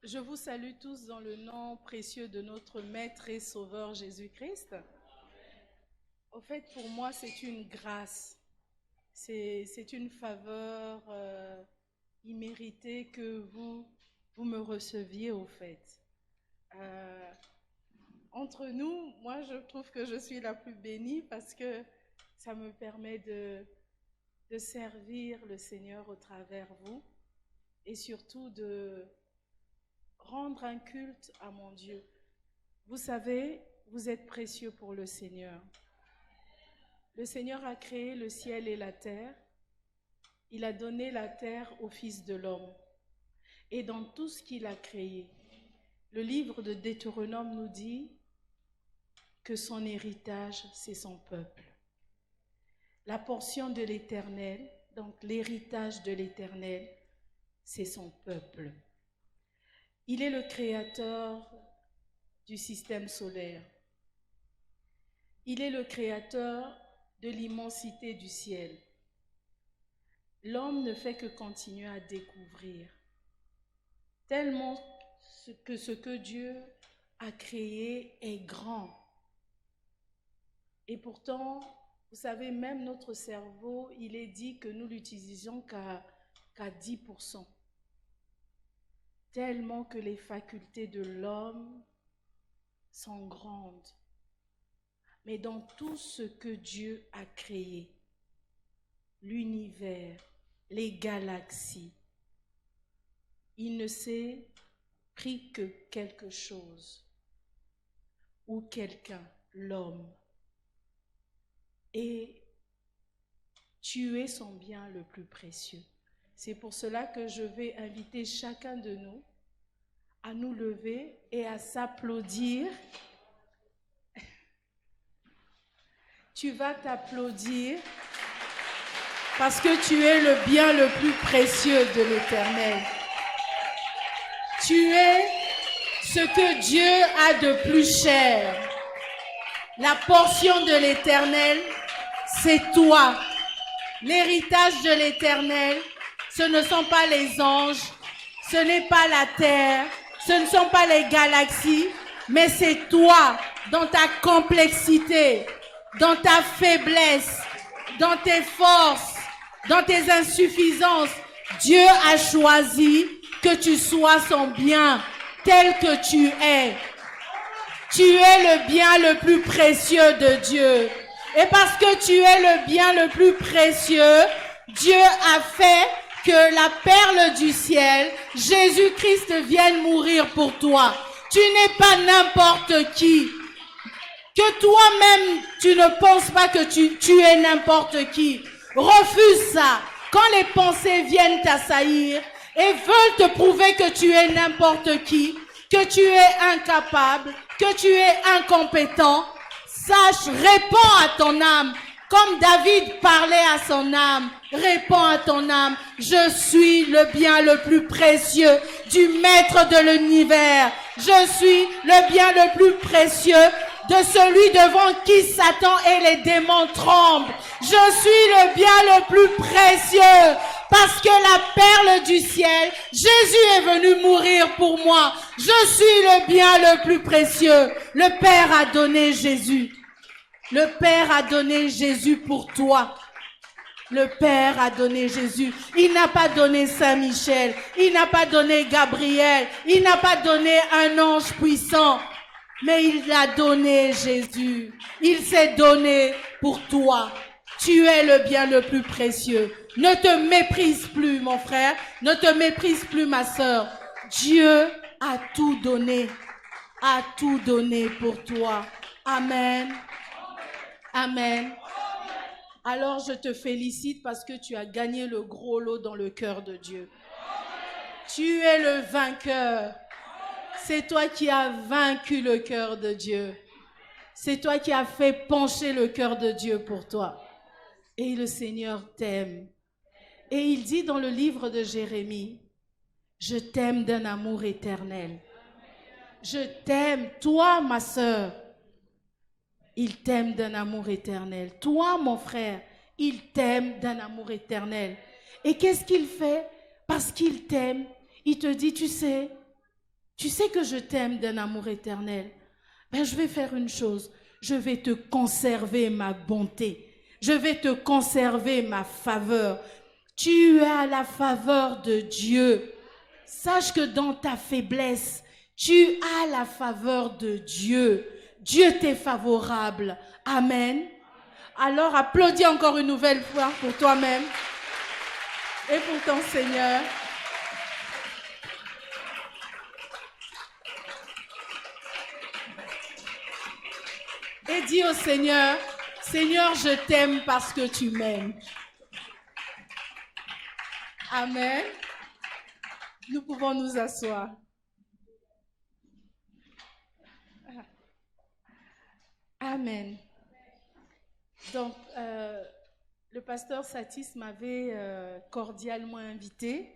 Je vous salue tous dans le nom précieux de notre Maître et Sauveur Jésus-Christ. Au fait, pour moi, c'est une grâce, c'est une faveur imméritée que vous me receviez, au fait. Euh, Entre nous, moi, je trouve que je suis la plus bénie parce que ça me permet de servir le Seigneur au travers vous et surtout de rendre un culte à mon Dieu. Vous savez, vous êtes précieux pour le Seigneur. Le Seigneur a créé le ciel et la terre. Il a donné la terre au Fils de l'homme. Et dans tout ce qu'il a créé, le livre de Deutéronome nous dit que son héritage, c'est son peuple. La portion de l'Éternel, donc l'héritage de l'Éternel, c'est son peuple. Il est le créateur du système solaire. Il est le créateur de l'immensité du ciel. L'homme ne fait que continuer à découvrir, tellement que ce que Dieu a créé est grand. Et pourtant, vous savez, même notre cerveau, il est dit que nous l'utilisons qu'à 10%. Tellement que les facultés de l'homme sont grandes. Mais dans tout ce que Dieu a créé, l'univers, les galaxies, il ne s'est pris que quelque chose ou quelqu'un, l'homme, et tuer son bien le plus précieux. C'est pour cela que je vais inviter chacun de nous à nous lever et à s'applaudir. Tu vas t'applaudir parce que tu es le bien le plus précieux de l'Éternel. Tu es ce que Dieu a de plus cher. La portion de l'Éternel, c'est toi. L'héritage de l'Éternel, ce ne sont pas les anges, ce n'est pas la terre, ce ne sont pas les galaxies, mais c'est toi, dans ta complexité, dans ta faiblesse, dans tes forces, dans tes insuffisances. Dieu a choisi que tu sois son bien, tel que tu es. Tu es le bien le plus précieux de Dieu. Et parce que tu es le bien le plus précieux, Dieu a fait que la perle du ciel, Jésus-Christ, vienne mourir pour toi. Tu n'es pas n'importe qui. Que toi-même, tu ne penses pas que tu es n'importe qui. Refuse ça. Quand les pensées viennent t'assaillir et veulent te prouver que tu es n'importe qui, que tu es incapable, que tu es incompétent, sache, réponds à ton âme. Comme David parlait à son âme, réponds à ton âme. Je suis le bien le plus précieux du Maître de l'univers. Je suis le bien le plus précieux de celui devant qui Satan et les démons tremblent. Je suis le bien le plus précieux parce que la perle du ciel, Jésus est venu mourir pour moi. Je suis le bien le plus précieux. Le Père a donné Jésus. Le Père a donné Jésus pour toi. Le Père a donné Jésus. Il n'a pas donné Saint-Michel. Il n'a pas donné Gabriel. Il n'a pas donné un ange puissant. Mais il a donné Jésus. Il s'est donné pour toi. Tu es le bien le plus précieux. Ne te méprise plus, mon frère. Ne te méprise plus, ma sœur. Dieu a tout donné. A tout donné pour toi. Amen. Amen. Alors je te félicite parce que tu as gagné le gros lot dans le cœur de Dieu. Tu es le vainqueur. C'est toi qui as vaincu le cœur de Dieu. C'est toi qui as fait pencher le cœur de Dieu pour toi. Et le Seigneur t'aime. Et il dit dans le livre de Jérémie, je t'aime d'un amour éternel. Je t'aime, toi ma sœur. Il t'aime d'un amour éternel. Toi, mon frère, il t'aime d'un amour éternel. Et qu'est-ce qu'il fait? Parce qu'il t'aime, il te dit, tu sais, Tu sais que je t'aime d'un amour éternel. Ben, je vais faire une chose. Je vais te conserver ma bonté. Je vais te conserver ma faveur. Tu as la faveur de Dieu. Sache que dans ta faiblesse, tu as la faveur de Dieu. Dieu t'est favorable. Amen. Alors applaudis encore une nouvelle fois pour toi-même et pour ton Seigneur. Et dis au Seigneur, Seigneur, je t'aime parce que tu m'aimes. Amen. Nous pouvons nous asseoir. Amen. Donc, le pasteur Satis m'avait cordialement invité,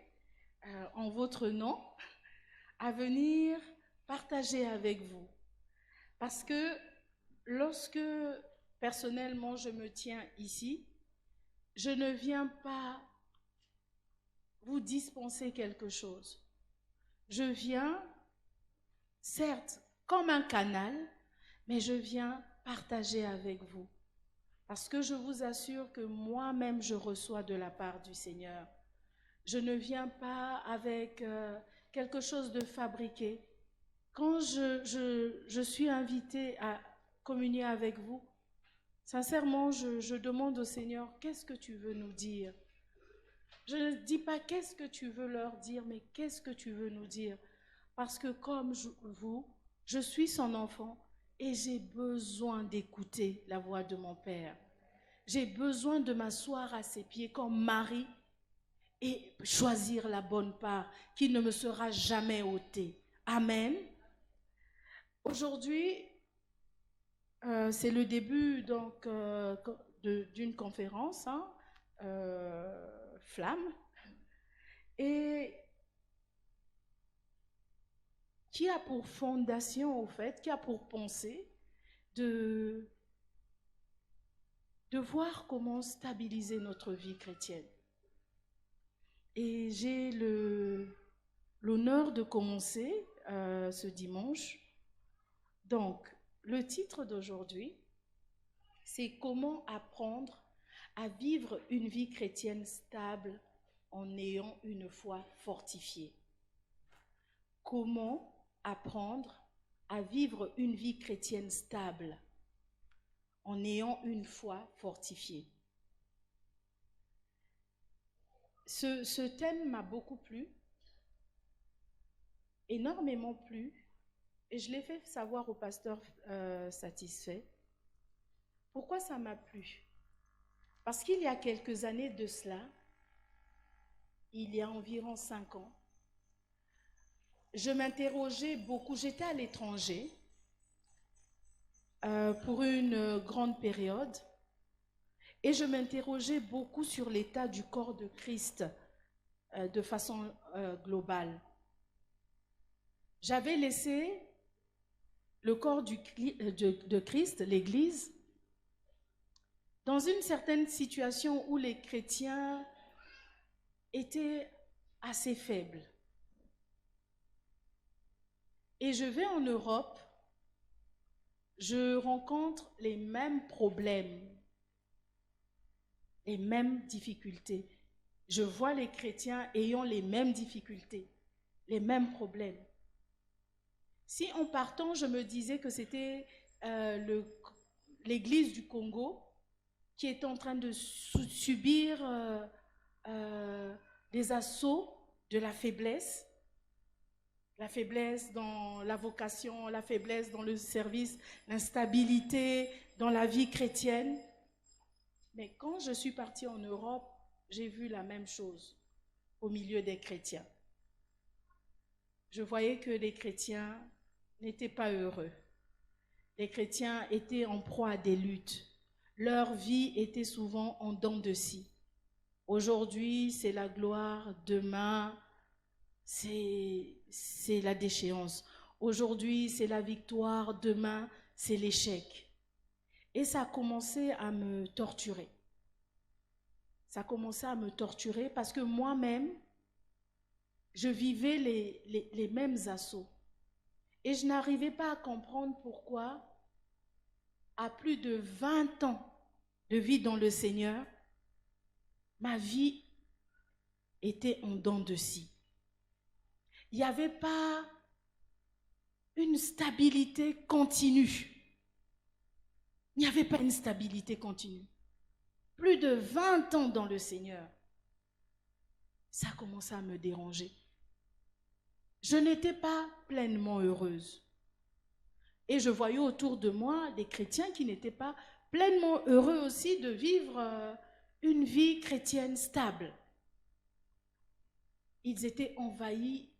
en votre nom, à venir partager avec vous. Parce que lorsque, personnellement, je me tiens ici, je ne viens pas vous dispenser quelque chose. Je viens, certes, comme un canal, mais je viens partager avec vous. Parce que je vous assure que moi-même, je reçois de la part du Seigneur. Je ne viens pas avec quelque chose de fabriqué. Quand je suis invitée à communier avec vous, sincèrement, je demande au Seigneur, qu'est-ce que tu veux nous dire? Je ne dis pas qu'est-ce que tu veux leur dire, mais qu'est-ce que tu veux nous dire? Parce que comme vous, je suis son enfant et j'ai besoin d'écouter la voix de mon Père. J'ai besoin de m'asseoir à ses pieds comme Marie et choisir la bonne part qui ne me sera jamais ôtée. Amen. Aujourd'hui, c'est le début donc d'une conférence, hein, Flamme, et qui a pour fondation, au fait, qui a pour pensée de voir comment stabiliser notre vie chrétienne. Et j'ai l'honneur de commencer ce dimanche. Donc, le titre d'aujourd'hui, c'est « Comment apprendre à vivre une vie chrétienne stable en ayant une foi fortifiée ». Comment apprendre à vivre une vie chrétienne stable en ayant une foi fortifiée. Ce thème m'a beaucoup plu, énormément plu, et je l'ai fait savoir au pasteur Satisfait. Pourquoi ça m'a plu? Parce qu'il y a quelques années de cela, il y a environ 5 ans, je m'interrogeais beaucoup, j'étais à l'étranger pour une grande période, et je m'interrogeais beaucoup sur l'état du corps de Christ de façon globale. J'avais laissé le corps de Christ, l'Église, dans une certaine situation où les chrétiens étaient assez faibles. Et je vais en Europe, je rencontre les mêmes problèmes, les mêmes difficultés. Je vois les chrétiens ayant les mêmes difficultés, les mêmes problèmes. Si en partant, je me disais que c'était l'Église du Congo qui est en train de subir des assauts de la faiblesse dans la vocation, la faiblesse dans le service, l'instabilité dans la vie chrétienne. Mais quand je suis partie en Europe, j'ai vu la même chose au milieu des chrétiens. Je voyais que les chrétiens n'étaient pas heureux. Les chrétiens étaient en proie à des luttes. Leur vie était souvent en dents de scie. Aujourd'hui, c'est la gloire. Demain, c'est la déchéance. Aujourd'hui, c'est la victoire. Demain, c'est l'échec. Et ça a commencé à me torturer. Ça a commencé à me torturer parce que moi-même, je vivais les mêmes assauts. Et je n'arrivais pas à comprendre pourquoi, à plus de 20 ans de vie dans le Seigneur, ma vie était en dents de scie. Il n'y avait pas une stabilité continue. Il n'y avait pas une stabilité continue. Plus de 20 ans dans le Seigneur, ça a commencé à me déranger. Je n'étais pas pleinement heureuse. Et je voyais autour de moi des chrétiens qui n'étaient pas pleinement heureux aussi de vivre une vie chrétienne stable. Ils étaient envahis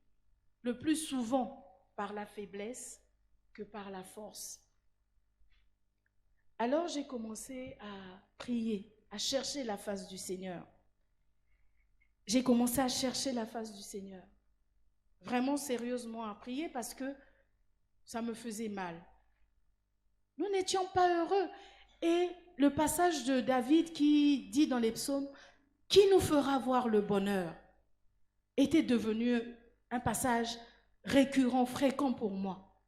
le plus souvent par la faiblesse que par la force. Alors j'ai commencé à prier, à chercher la face du Seigneur. J'ai commencé à chercher la face du Seigneur. Vraiment sérieusement à prier parce que ça me faisait mal. Nous n'étions pas heureux. Et le passage de David qui dit dans les psaumes « Qui nous fera voir le bonheur ?» était devenu un passage récurrent, fréquent pour moi.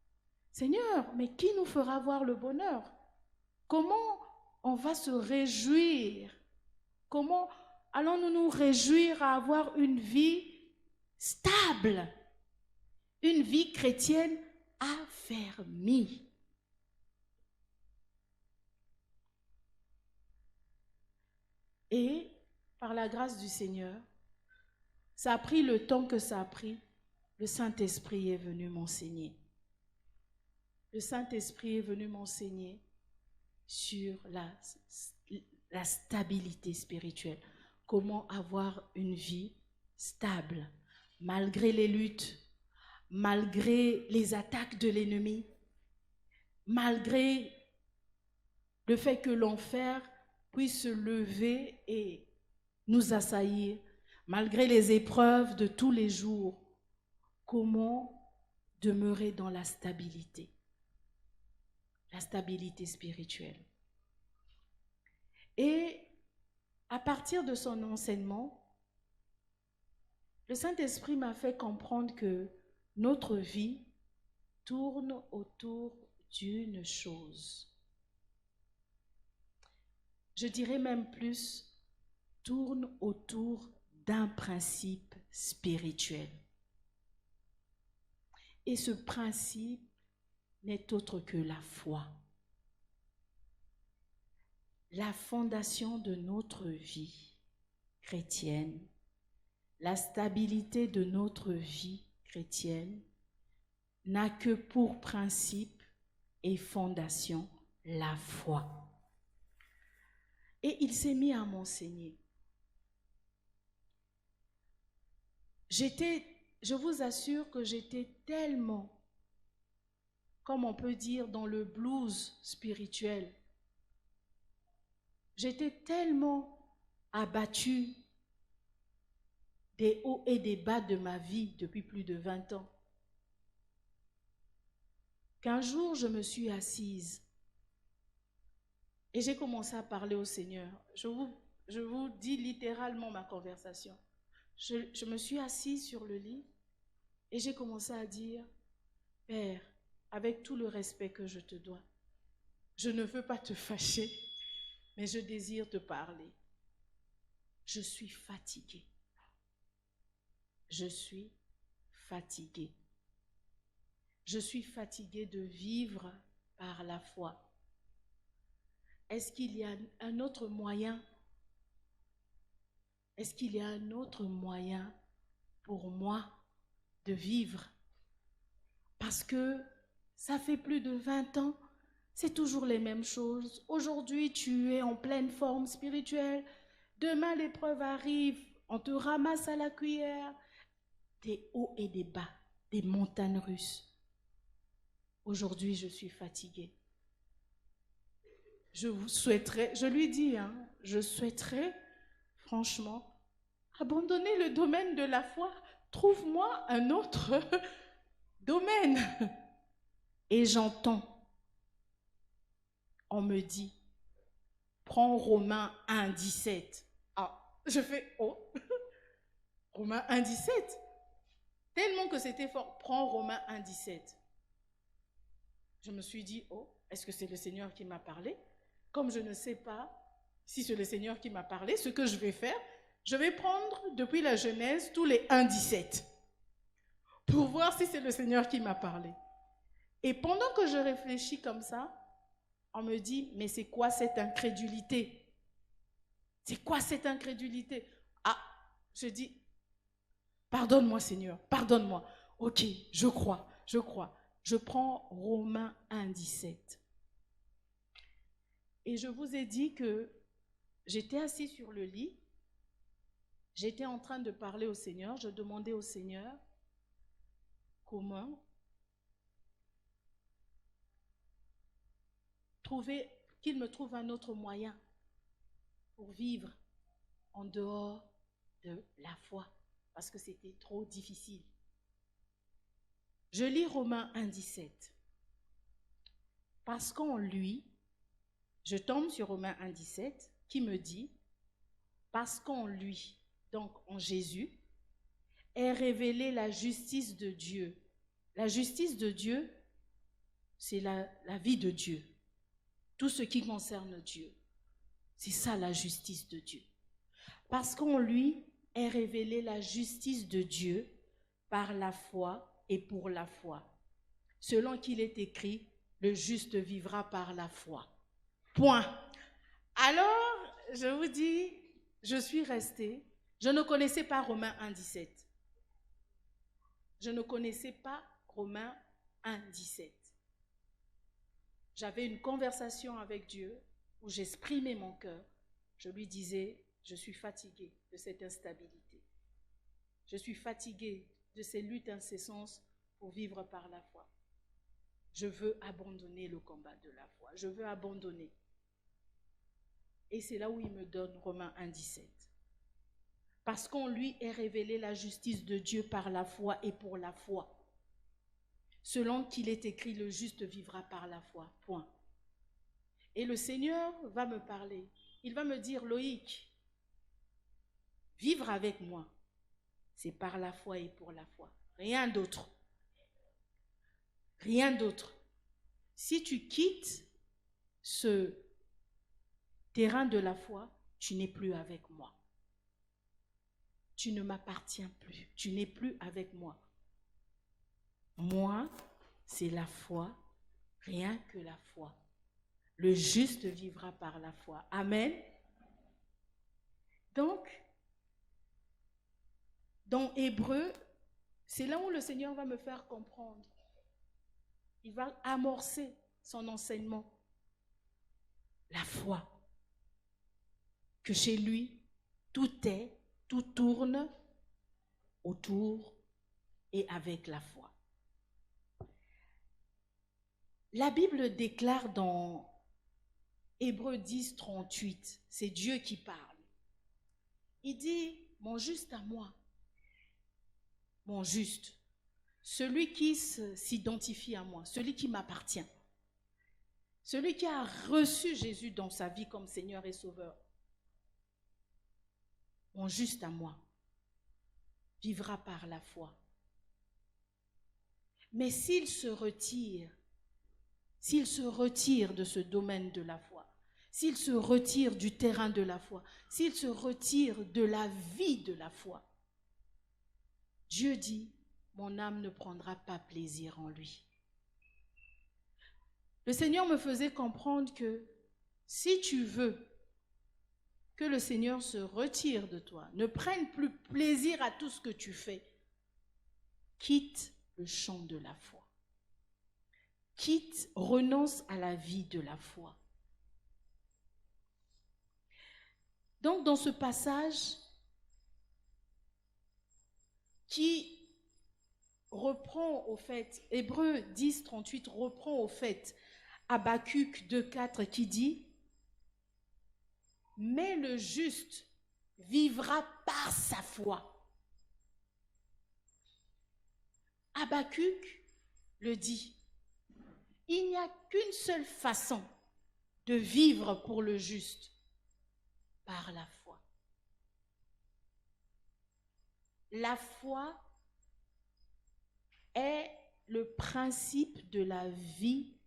Seigneur, mais qui nous fera voir le bonheur? Comment on va se réjouir? Comment allons-nous nous réjouir à avoir une vie stable, une vie chrétienne affermie? Et par la grâce du Seigneur, ça a pris le temps que ça a pris. Le Saint-Esprit est venu m'enseigner. Le Saint-Esprit est venu m'enseigner sur la stabilité spirituelle. Comment avoir une vie stable, malgré les luttes, malgré les attaques de l'ennemi, malgré le fait que l'enfer puisse se lever et nous assaillir, malgré les épreuves de tous les jours. Comment demeurer dans la stabilité spirituelle. Et à partir de son enseignement, le Saint-Esprit m'a fait comprendre que notre vie tourne autour d'une chose. Je dirais même plus, tourne autour d'un principe spirituel. Et ce principe n'est autre que la foi. La fondation de notre vie chrétienne, la stabilité de notre vie chrétienne n'a que pour principe et fondation la foi. Et il s'est mis à m'enseigner. Je vous assure que j'étais tellement, comme on peut dire, dans le blues spirituel. J'étais tellement abattue des hauts et des bas de ma vie depuis plus de 20 ans, qu'un jour je me suis assise et j'ai commencé à parler au Seigneur. Je vous dis littéralement ma conversation. Je me suis assise sur le lit et j'ai commencé à dire, Père, avec tout le respect que je te dois, je ne veux pas te fâcher, mais je désire te parler. Je suis fatiguée. Je suis fatiguée. Je suis fatiguée de vivre par la foi. Est-ce qu'il y a un autre moyen? Est-ce qu'il y a un autre moyen pour moi de vivre? Parce que ça fait plus de 20 ans, c'est toujours les mêmes choses. Aujourd'hui, tu es en pleine forme spirituelle. Demain, l'épreuve arrive, on te ramasse à la cuillère. Des hauts et des bas, des montagnes russes. Aujourd'hui, je suis fatiguée. Je lui dis, je souhaiterais, franchement, abandonner le domaine de la foi. Trouve-moi un autre domaine. Et j'entends, on me dit, prends Romains 1, 17. Ah, je fais, oh, Romains 1, 17. Tellement que c'était fort, prends Romains 1, 17. Je me suis dit, oh, est-ce que c'est le Seigneur qui m'a parlé? Comme je ne sais pas si c'est le Seigneur qui m'a parlé, ce que je vais faire, je vais prendre depuis la Genèse tous les 1,17 pour voir si c'est le Seigneur qui m'a parlé. Et pendant que je réfléchis comme ça, on me dit, mais c'est quoi cette incrédulité? C'est quoi cette incrédulité? Ah, je dis, pardonne-moi Seigneur, pardonne-moi. Ok, je crois. Je prends Romains 1,17. Et je vous ai dit que j'étais assis sur le lit, j'étais en train de parler au Seigneur, je demandais au Seigneur comment qu'il me trouve un autre moyen pour vivre en dehors de la foi, parce que c'était trop difficile. Je lis Romains 1,17. Parce qu'en lui, je tombe sur Romains 1,17 qui me dit, parce qu'en lui, donc en Jésus, est révélée la justice de Dieu. La justice de Dieu, c'est la vie de Dieu. Tout ce qui concerne Dieu. C'est ça la justice de Dieu. Parce qu'en lui est révélée la justice de Dieu par la foi et pour la foi. Selon qu'il est écrit, le juste vivra par la foi. Point. Alors, je vous dis, je suis restée. Je ne connaissais pas Romains 1,17. Je ne connaissais pas Romains 1,17. J'avais une conversation avec Dieu où j'exprimais mon cœur. Je lui disais, je suis fatiguée de cette instabilité. Je suis fatiguée de ces luttes incessantes pour vivre par la foi. Je veux abandonner le combat de la foi. Je veux abandonner. Et c'est là où il me donne Romains 1,17. Parce qu'en lui est révélée la justice de Dieu par la foi et pour la foi. Selon qu'il est écrit, le juste vivra par la foi. Point. Et le Seigneur va me parler. Il va me dire, Loïc, vivre avec moi, c'est par la foi et pour la foi. Rien d'autre. Rien d'autre. Si tu quittes ce terrain de la foi, tu n'es plus avec moi. Tu ne m'appartiens plus. Tu n'es plus avec moi. Moi, c'est la foi, rien que la foi. Le juste vivra par la foi. Amen. Donc, dans Hébreu, c'est là où le Seigneur va me faire comprendre. Il va amorcer son enseignement. La foi. Que chez lui, tout tourne autour et avec la foi. La Bible déclare dans Hébreux 10, 38, c'est Dieu qui parle. Il dit, mon juste à moi, mon juste, celui qui s'identifie à moi, celui qui m'appartient, celui qui a reçu Jésus dans sa vie comme Seigneur et Sauveur, mon juste à moi, vivra par la foi. Mais s'il se retire de ce domaine de la foi, s'il se retire du terrain de la foi, s'il se retire de la vie de la foi, Dieu dit, mon âme ne prendra pas plaisir en lui. Le Seigneur me faisait comprendre que si tu veux que le Seigneur se retire de toi, ne prenne plus plaisir à tout ce que tu fais, quitte le champ de la foi. Renonce à la vie de la foi. Donc dans ce passage qui reprend au fait, Hébreux 10, 38 reprend au fait Habakkuk 2, 4 qui dit « Mais le juste vivra par sa foi ». Habakkuk le dit. Il n'y a qu'une seule façon de vivre pour le juste, par la foi. La foi est le principe de la vie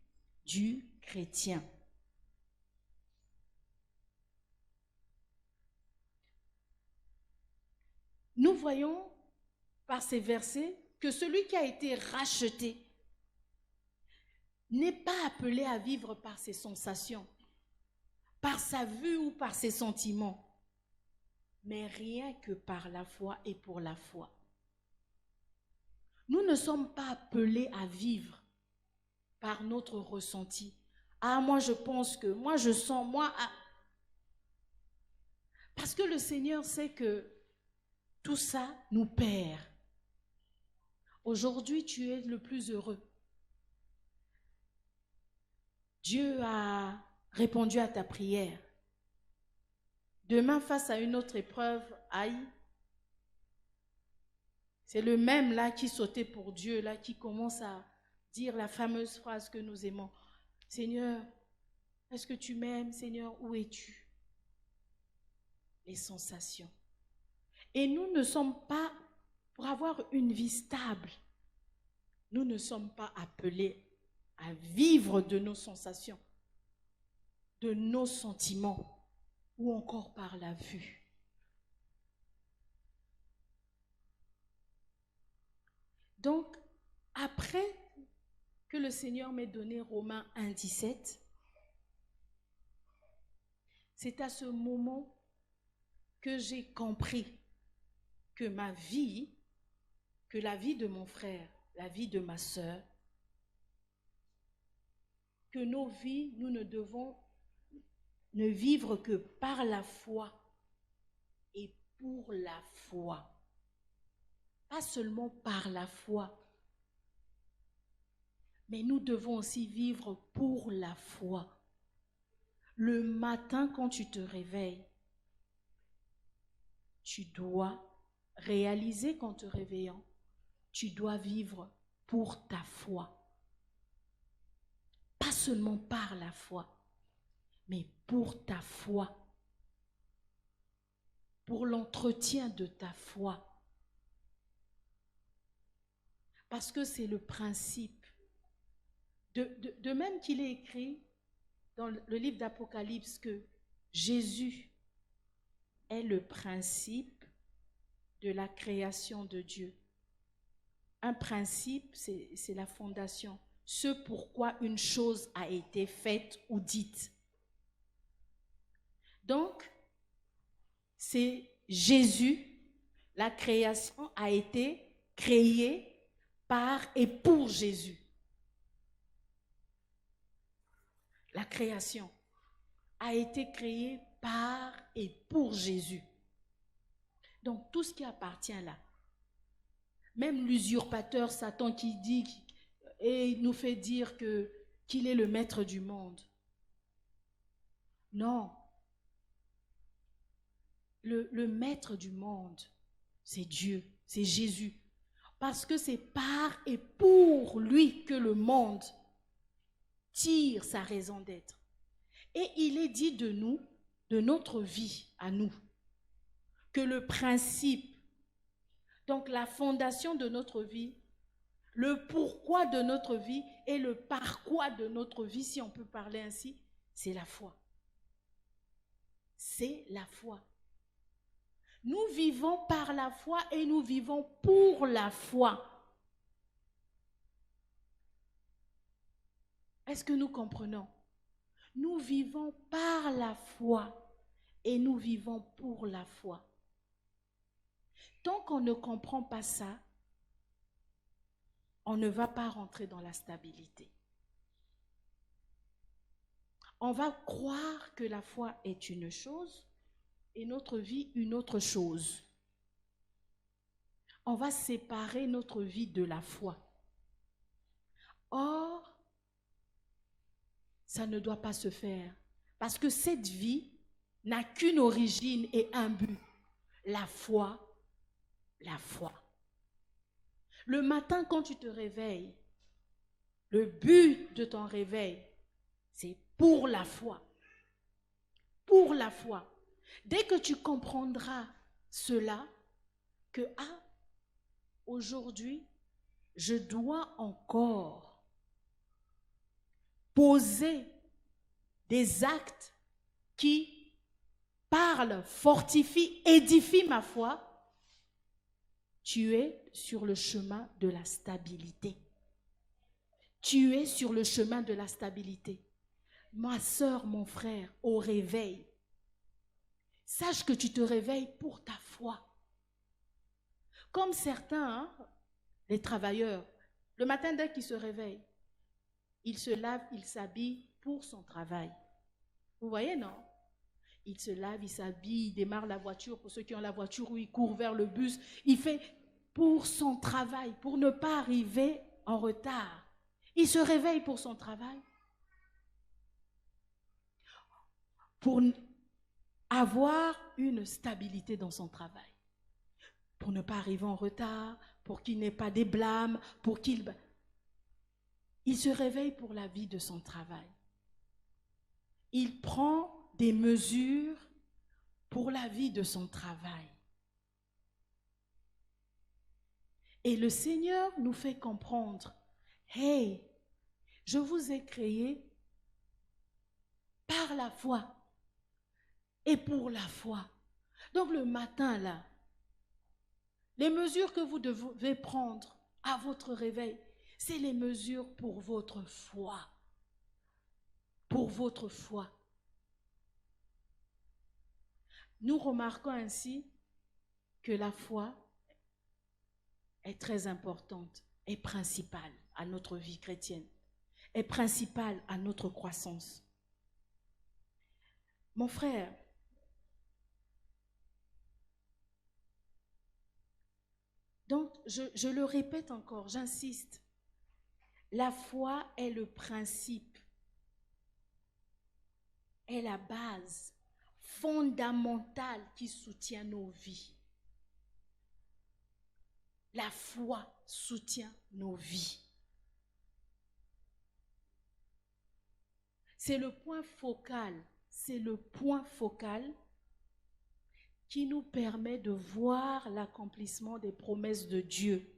du chrétien. Nous voyons par ces versets que celui qui a été racheté n'est pas appelé à vivre par ses sensations, par sa vue ou par ses sentiments, mais rien que par la foi et pour la foi. Nous ne sommes pas appelés à vivre par notre ressenti. Ah, moi je pense que, moi je sens, moi... Ah. Parce que le Seigneur sait que tout ça nous perd. Aujourd'hui, tu es le plus heureux. Dieu a répondu à ta prière. Demain, face à une autre épreuve, aïe, c'est le même là qui sautait pour Dieu, là qui commence à dire la fameuse phrase que nous aimons. Seigneur, est-ce que tu m'aimes? Seigneur, où es-tu? Les sensations. Et nous ne sommes pas, pour avoir une vie stable, nous ne sommes pas appelés à vivre de nos sensations, de nos sentiments, ou encore par la vue. Donc, après que le Seigneur m'ait donné Romains 1,17, c'est à ce moment que j'ai compris que ma vie, que la vie de mon frère, la vie de ma sœur, que nos vies, nous ne devons ne vivre que par la foi et pour la foi. Pas seulement par la foi, mais nous devons aussi vivre pour la foi. Le matin, quand tu te réveilles, tu dois réaliser qu'en te réveillant, tu dois vivre pour ta foi. Pas seulement par la foi, mais pour ta foi. Pour l'entretien de ta foi. Parce que c'est le principe. De même qu'il est écrit dans le livre d'Apocalypse que Jésus est le principe de la création de Dieu. Un principe, c'est la fondation. Ce pourquoi une chose a été faite ou dite. Donc, c'est Jésus, la création a été créée par et pour Jésus. La création a été créée par et pour Jésus. Donc, tout ce qui appartient là, même l'usurpateur Satan qui dit et nous fait dire qu'il est le maître du monde. Non. Le maître du monde, c'est Dieu, c'est Jésus. Parce que c'est par et pour lui que le monde tire sa raison d'être. Et il est dit de nous, de notre vie à nous, que le principe, donc la fondation de notre vie, le pourquoi de notre vie et le par quoi de notre vie, si on peut parler ainsi, c'est la foi. C'est la foi. Nous vivons par la foi et nous vivons pour la foi. Est-ce que nous comprenons? Nous vivons par la foi et nous vivons pour la foi. Tant qu'on ne comprend pas ça, on ne va pas rentrer dans la stabilité. On va croire que la foi est une chose et notre vie une autre chose. On va séparer notre vie de la foi. Or, ça ne doit pas se faire parce que cette vie n'a qu'une origine et un but. La foi, la foi. Le matin quand tu te réveilles, le but de ton réveil, c'est pour la foi. Pour la foi. Dès que tu comprendras cela, que aujourd'hui, je dois encore, poser des actes qui parlent, fortifient, édifient ma foi, tu es sur le chemin de la stabilité. Tu es sur le chemin de la stabilité. Ma sœur, mon frère, au réveil, sache que tu te réveilles pour ta foi. Comme certains, hein, les travailleurs, le matin dès qu'ils se réveillent, ils se lavent, ils s'habillent pour son travail. Vous voyez, non? Ils se lavent, ils s'habillent, ils démarrent la voiture, pour ceux qui ont la voiture, ou ils courent vers le bus. Il fait pour son travail, pour ne pas arriver en retard. Il se réveille pour son travail. Pour avoir une stabilité dans son travail. Pour ne pas arriver en retard, pour qu'il n'ait pas des blâmes, pour qu'il... Il se réveille pour la vie de son travail. Il prend des mesures pour la vie de son travail. Et le Seigneur nous fait comprendre, hey, je vous ai créé par la foi et pour la foi. Donc le matin là, les mesures que vous devez prendre à votre réveil, c'est les mesures pour votre foi. Pour votre foi. Nous remarquons ainsi que la foi est très importante, est principale à notre vie chrétienne, est principale à notre croissance. Mon frère, donc je le répète encore, j'insiste, la foi est le principe, est la base fondamentale qui soutient nos vies. La foi soutient nos vies. C'est le point focal qui nous permet de voir l'accomplissement des promesses de Dieu,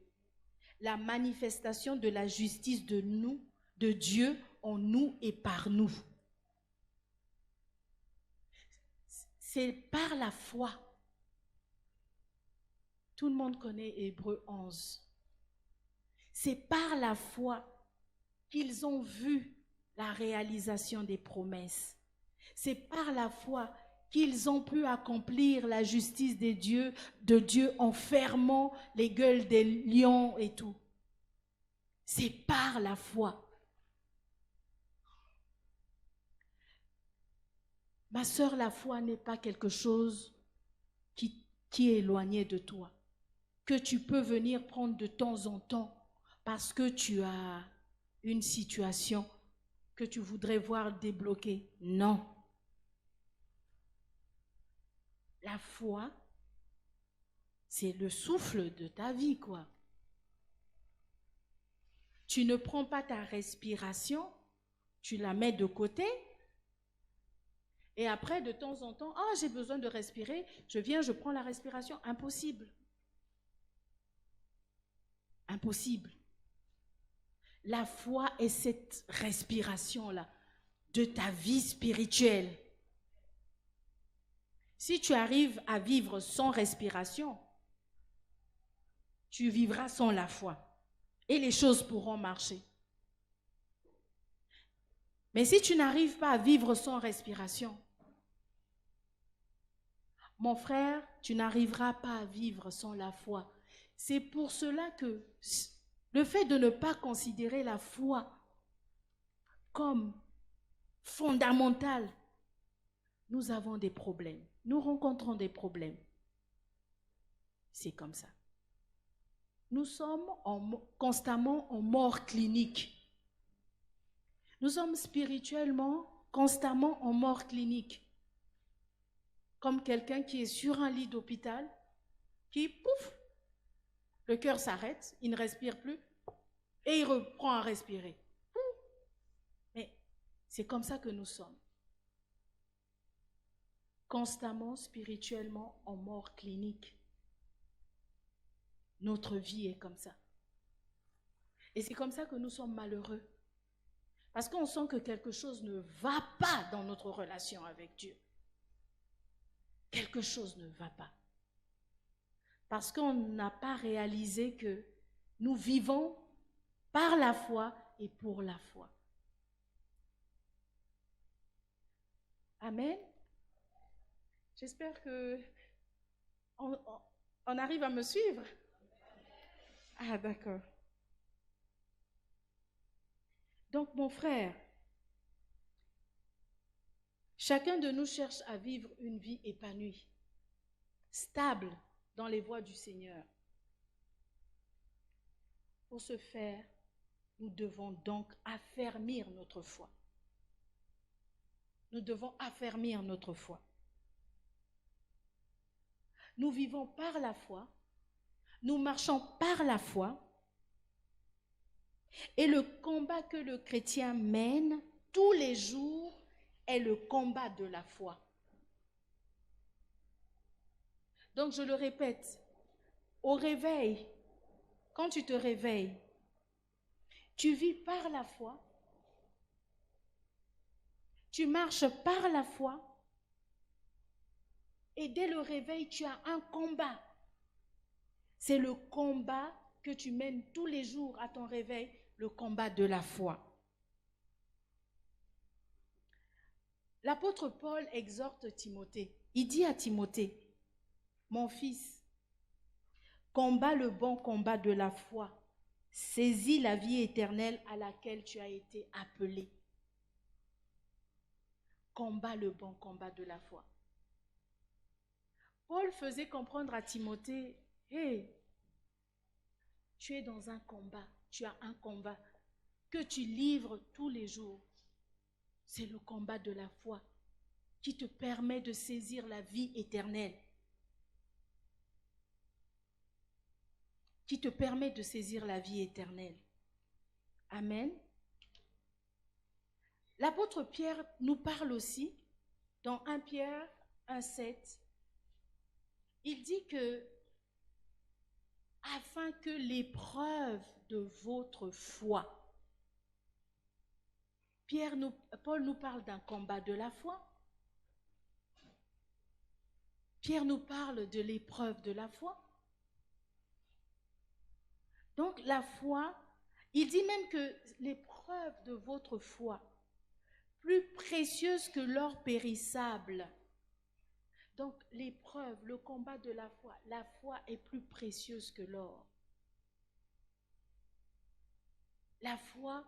la manifestation de la justice de Dieu en nous et par nous. C'est par la foi. Tout le monde connaît Hébreux 11. C'est par la foi qu'ils ont vu la réalisation des promesses. C'est par la foi qu'ils ont pu accomplir la justice de Dieu en fermant les gueules des lions et tout. C'est par la foi. Ma sœur, la foi n'est pas quelque chose qui est éloigné de toi, que tu peux venir prendre de temps en temps parce que tu as une situation que tu voudrais voir débloquer. Non. La foi, c'est le souffle de ta vie, quoi. Tu ne prends pas ta respiration, tu la mets de côté, et après, de temps en temps, j'ai besoin de respirer, je prends la respiration. Impossible. Impossible. La foi est cette respiration-là de ta vie spirituelle. Si tu arrives à vivre sans respiration, tu vivras sans la foi et les choses pourront marcher. Mais si tu n'arrives pas à vivre sans respiration, mon frère, tu n'arriveras pas à vivre sans la foi. C'est pour cela que le fait de ne pas considérer la foi comme fondamentale, nous avons des problèmes. Nous rencontrons des problèmes. C'est comme ça. Nous sommes constamment en mort clinique. Nous sommes spirituellement constamment en mort clinique. Comme quelqu'un qui est sur un lit d'hôpital, qui, pouf, le cœur s'arrête, il ne respire plus, et il reprend à respirer. Mais c'est comme ça que nous sommes. Constamment, spirituellement, en mort clinique. Notre vie est comme ça. Et c'est comme ça que nous sommes malheureux. Parce qu'on sent que quelque chose ne va pas dans notre relation avec Dieu. Quelque chose ne va pas. Parce qu'on n'a pas réalisé que nous vivons par la foi et pour la foi. Amen. J'espère que on arrive à me suivre. Ah, d'accord. Donc, mon frère, chacun de nous cherche à vivre une vie épanouie, stable dans les voies du Seigneur. Pour ce faire, nous devons donc affermir notre foi. Nous devons affermir notre foi. Nous vivons par la foi, nous marchons par la foi, et le combat que le chrétien mène tous les jours est le combat de la foi. Donc je le répète, au réveil, quand tu te réveilles, tu vis par la foi, tu marches par la foi, et dès le réveil, tu as un combat. C'est le combat que tu mènes tous les jours à ton réveil, le combat de la foi. L'apôtre Paul exhorte Timothée. Il dit à Timothée, mon fils, combat le bon combat de la foi, saisis la vie éternelle à laquelle tu as été appelé. Combat le bon combat de la foi. Paul faisait comprendre à Timothée, hey, tu es dans un combat, tu as un combat que tu livres tous les jours. C'est le combat de la foi qui te permet de saisir la vie éternelle. Qui te permet de saisir la vie éternelle. Amen. L'apôtre Pierre nous parle aussi, dans 1 Pierre 1,7, il dit que afin que l'épreuve de votre foi, Paul nous parle d'un combat de la foi. Pierre nous parle de l'épreuve de la foi. Donc la foi, il dit même que l'épreuve de votre foi, plus précieuse que l'or périssable. Donc l'épreuve, le combat de la foi est plus précieuse que l'or. La foi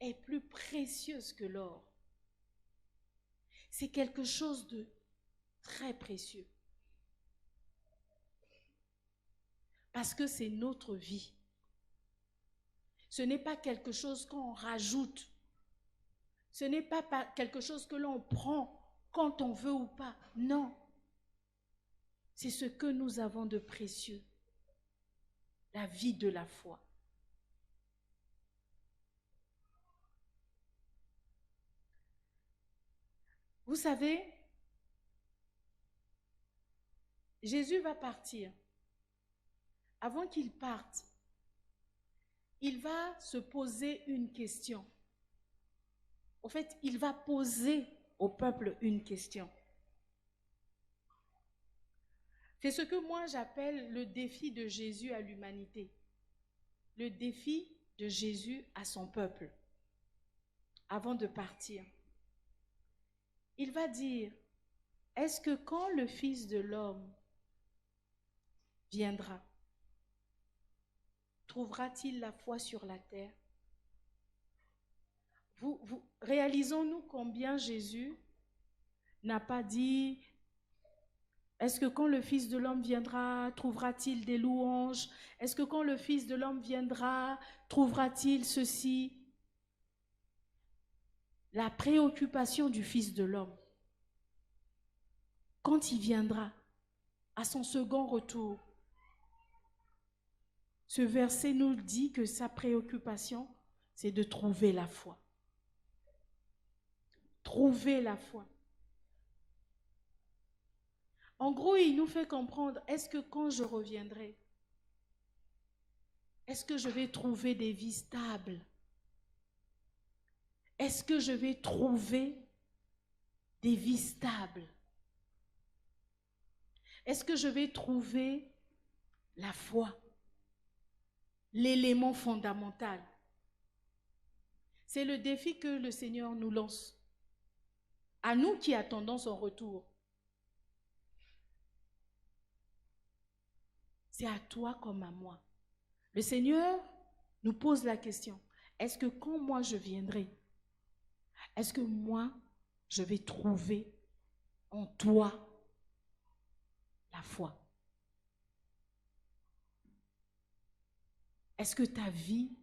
est plus précieuse que l'or. C'est quelque chose de très précieux. Parce que c'est notre vie. Ce n'est pas quelque chose qu'on rajoute. Ce n'est pas quelque chose que l'on prend quand on veut ou pas. Non. C'est ce que nous avons de précieux. La vie de la foi. Vous savez, Jésus va partir. Avant qu'il parte, il va se poser une question. En fait, il va poser au peuple une question. C'est ce que moi j'appelle le défi de Jésus à l'humanité. Le défi de Jésus à son peuple. Avant de partir. Il va dire, est-ce que quand le Fils de l'homme viendra, trouvera-t-il la foi sur la terre? Réalisons-nous combien Jésus n'a pas dit, est-ce que quand le Fils de l'homme viendra, trouvera-t-il des louanges? Est-ce que quand le Fils de l'homme viendra, trouvera-t-il ceci? La préoccupation du Fils de l'homme, quand il viendra, à son second retour, ce verset nous dit que sa préoccupation, c'est de trouver la foi. Trouver la foi. En gros, il nous fait comprendre, est-ce que quand je reviendrai, est-ce que je vais trouver des vies stables? est-ce que je vais trouver des vies stables? Est-ce que je vais trouver la foi, l'élément fondamental? C'est le défi que le Seigneur nous lance, à nous qui attendons son retour. C'est à toi comme à moi. Le Seigneur nous pose la question, est-ce que quand moi je viendrai, est-ce que moi je vais trouver en toi la foi? Est-ce que ta vie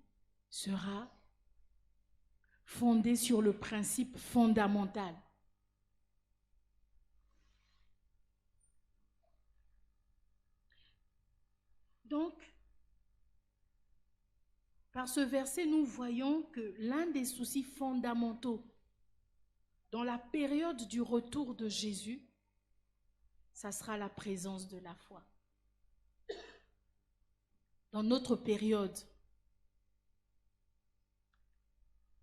sera fondée sur le principe fondamental? Donc, par ce verset, nous voyons que l'un des soucis fondamentaux dans la période du retour de Jésus, ça sera la présence de la foi. Dans notre période,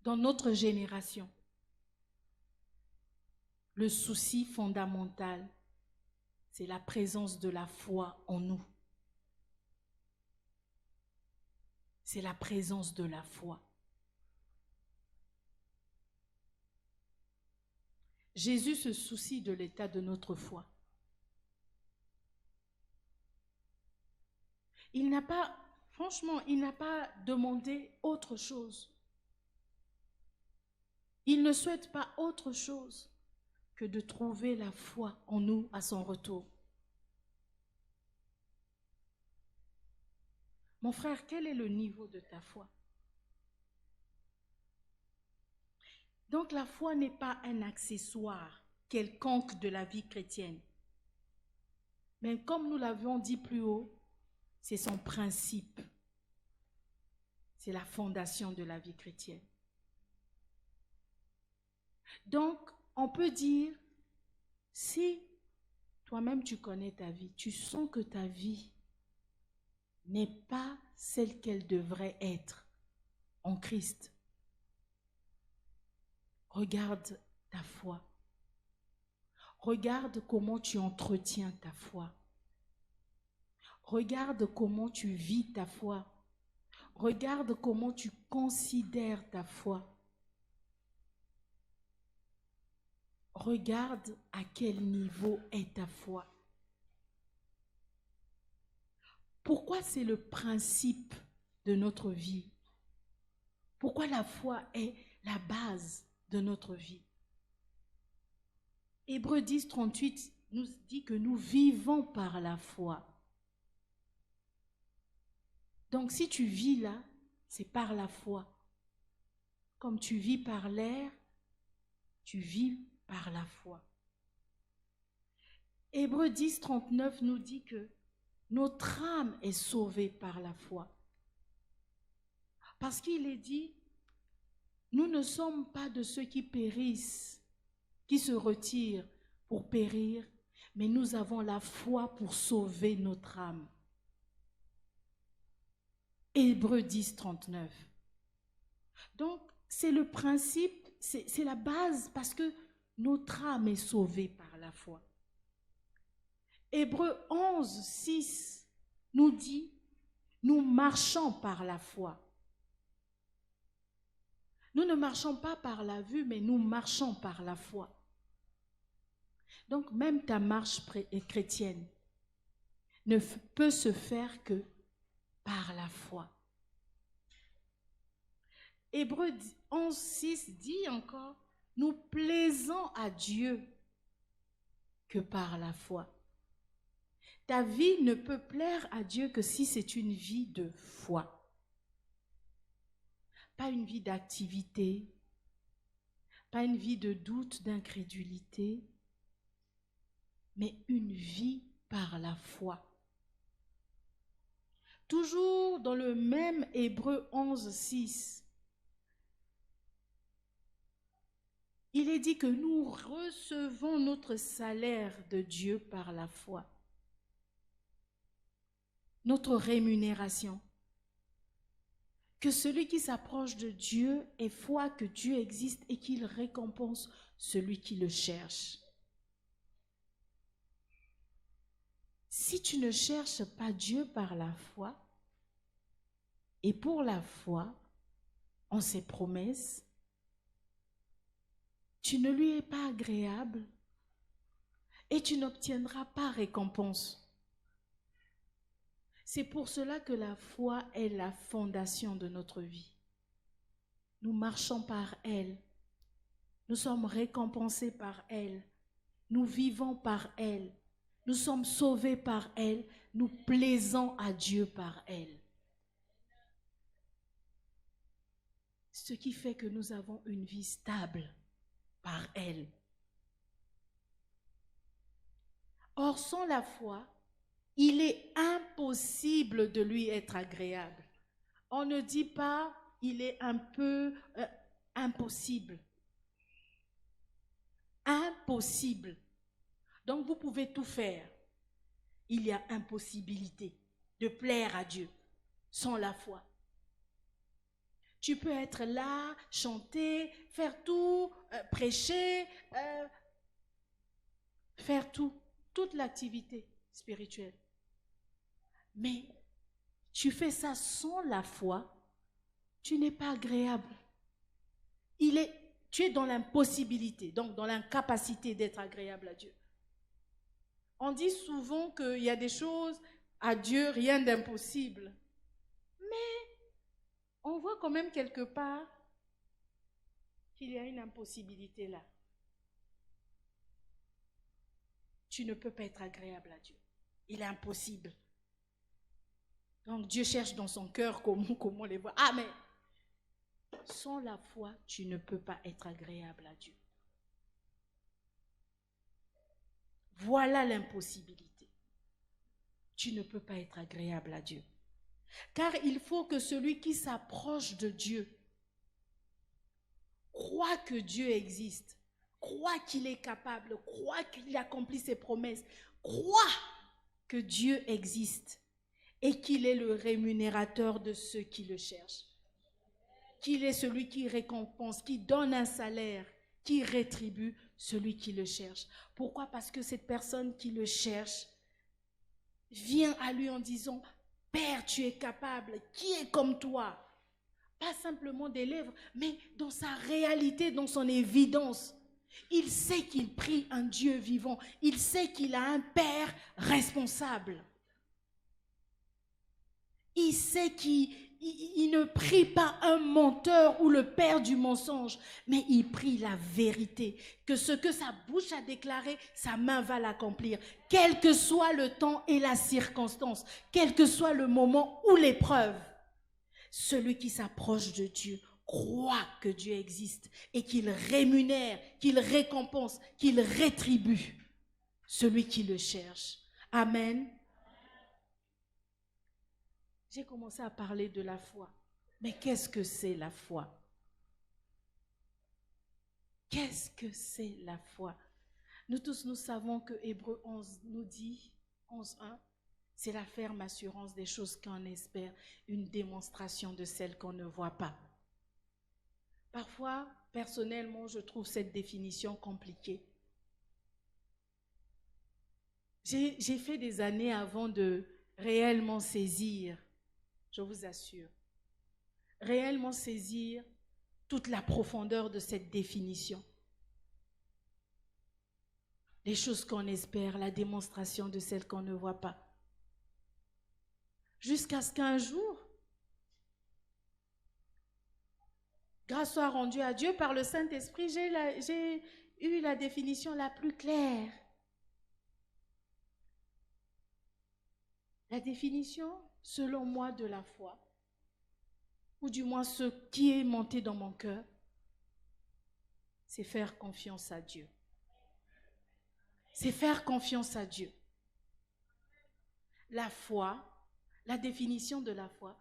dans notre génération, le souci fondamental, c'est la présence de la foi en nous. C'est la présence de la foi. Jésus se soucie de l'état de notre foi. Il n'a pas, franchement, il n'a pas demandé autre chose. Il ne souhaite pas autre chose que de trouver la foi en nous à son retour. Mon frère, quel est le niveau de ta foi? Donc la foi n'est pas un accessoire quelconque de la vie chrétienne. Mais comme nous l'avions dit plus haut, c'est son principe. C'est la fondation de la vie chrétienne. Donc, on peut dire, si toi-même tu connais ta vie, tu sens que ta vie n'est pas celle qu'elle devrait être en Christ, regarde ta foi. Regarde comment tu entretiens ta foi. Regarde comment tu vis ta foi. Regarde comment tu considères ta foi. Regarde à quel niveau est ta foi. Pourquoi c'est le principe de notre vie? Pourquoi la foi est la base de notre vie? Hébreux 10, 38 nous dit que nous vivons par la foi. Donc si tu vis là, c'est par la foi. Comme tu vis par l'air, tu vis par la foi. Hébreux 10, 39 nous dit que notre âme est sauvée par la foi. Parce qu'il est dit, nous ne sommes pas de ceux qui périssent, qui se retirent pour périr, mais nous avons la foi pour sauver notre âme. Hébreux 10, 39. Donc, c'est le principe, c'est la base parce que notre âme est sauvée par la foi. Hébreux 11, 6 nous dit, nous marchons par la foi. Nous ne marchons pas par la vue, mais nous marchons par la foi. Donc, même ta marche chrétienne ne peut se faire que par la foi. Hébreux 11, 6 dit encore, nous plaisons à Dieu que par la foi. Ta vie ne peut plaire à Dieu que si c'est une vie de foi. Pas une vie d'activité, pas une vie de doute, d'incrédulité, mais une vie par la foi. Toujours dans le même Hébreux 11, 6, il est dit que nous recevons notre salaire de Dieu par la foi. Notre rémunération. que celui qui s'approche de Dieu ait foi que Dieu existe et qu'il récompense celui qui le cherche. Si tu ne cherches pas Dieu par la foi et pour la foi en ses promesses, tu ne lui es pas agréable et tu n'obtiendras pas récompense. C'est pour cela que la foi est la fondation de notre vie. Nous marchons par elle. Nous sommes récompensés par elle. Nous vivons par elle. Nous sommes sauvés par elle. Nous plaisons à Dieu par elle. Ce qui fait que nous avons une vie stable par elle. Or, sans la foi, il est impossible de lui être agréable. On ne dit pas il est un peu impossible. Impossible. Donc vous pouvez tout faire. Il y a impossibilité de plaire à Dieu sans la foi. Tu peux être là, chanter, faire tout, prêcher, faire tout, toute l'activité spirituelle. Mais tu fais ça sans la foi, tu n'es pas agréable. Tu es dans l'impossibilité, donc dans l'incapacité d'être agréable à Dieu. On dit souvent qu'il y a des choses à Dieu, rien d'impossible. Mais on voit quand même quelque part qu'il y a une impossibilité là. Tu ne peux pas être agréable à Dieu. Il est impossible. Donc Dieu cherche dans son cœur comment les voir. Ah mais sans la foi, tu ne peux pas être agréable à Dieu. Voilà l'impossibilité. Tu ne peux pas être agréable à Dieu. Car il faut que celui qui s'approche de Dieu croit que Dieu existe, croit qu'il est capable, croit qu'il accomplit ses promesses, croit que Dieu existe et qu'il est le rémunérateur de ceux qui le cherchent. Qu'il est celui qui récompense, qui donne un salaire, qui rétribue celui qui le cherche. Pourquoi? Parce que cette personne qui le cherche vient à lui en disant « Père, tu es capable, qui est comme toi ?» Pas simplement des lèvres, mais dans sa réalité, dans son évidence. Il sait qu'il prie un Dieu vivant. Il sait qu'il a un Père responsable. Il sait qu'il ne prie pas un menteur ou le père du mensonge, mais il prie la vérité. Que ce que sa bouche a déclaré, sa main va l'accomplir. Quel que soit le temps et la circonstance, quel que soit le moment ou l'épreuve, celui qui s'approche de Dieu croit que Dieu existe et qu'il rémunère, qu'il récompense, qu'il rétribue celui qui le cherche. Amen. J'ai commencé à parler de la foi. Mais qu'est-ce que c'est la foi? Qu'est-ce que c'est la foi? Nous tous, nous savons que Hébreux 11 nous dit, 11.1, c'est la ferme assurance des choses qu'on espère, une démonstration de celles qu'on ne voit pas. Parfois, personnellement, je trouve cette définition compliquée. J'ai fait des années avant de réellement saisir, je vous assure, réellement saisir toute la profondeur de cette définition. Les choses qu'on espère, la démonstration de celles qu'on ne voit pas. Jusqu'à ce qu'un jour, grâce soit rendue à Dieu par le Saint-Esprit, j'ai eu la définition la plus claire. La définition, selon moi, de la foi, ou du moins ce qui est monté dans mon cœur, c'est faire confiance à Dieu. C'est faire confiance à Dieu. La foi, la définition de la foi,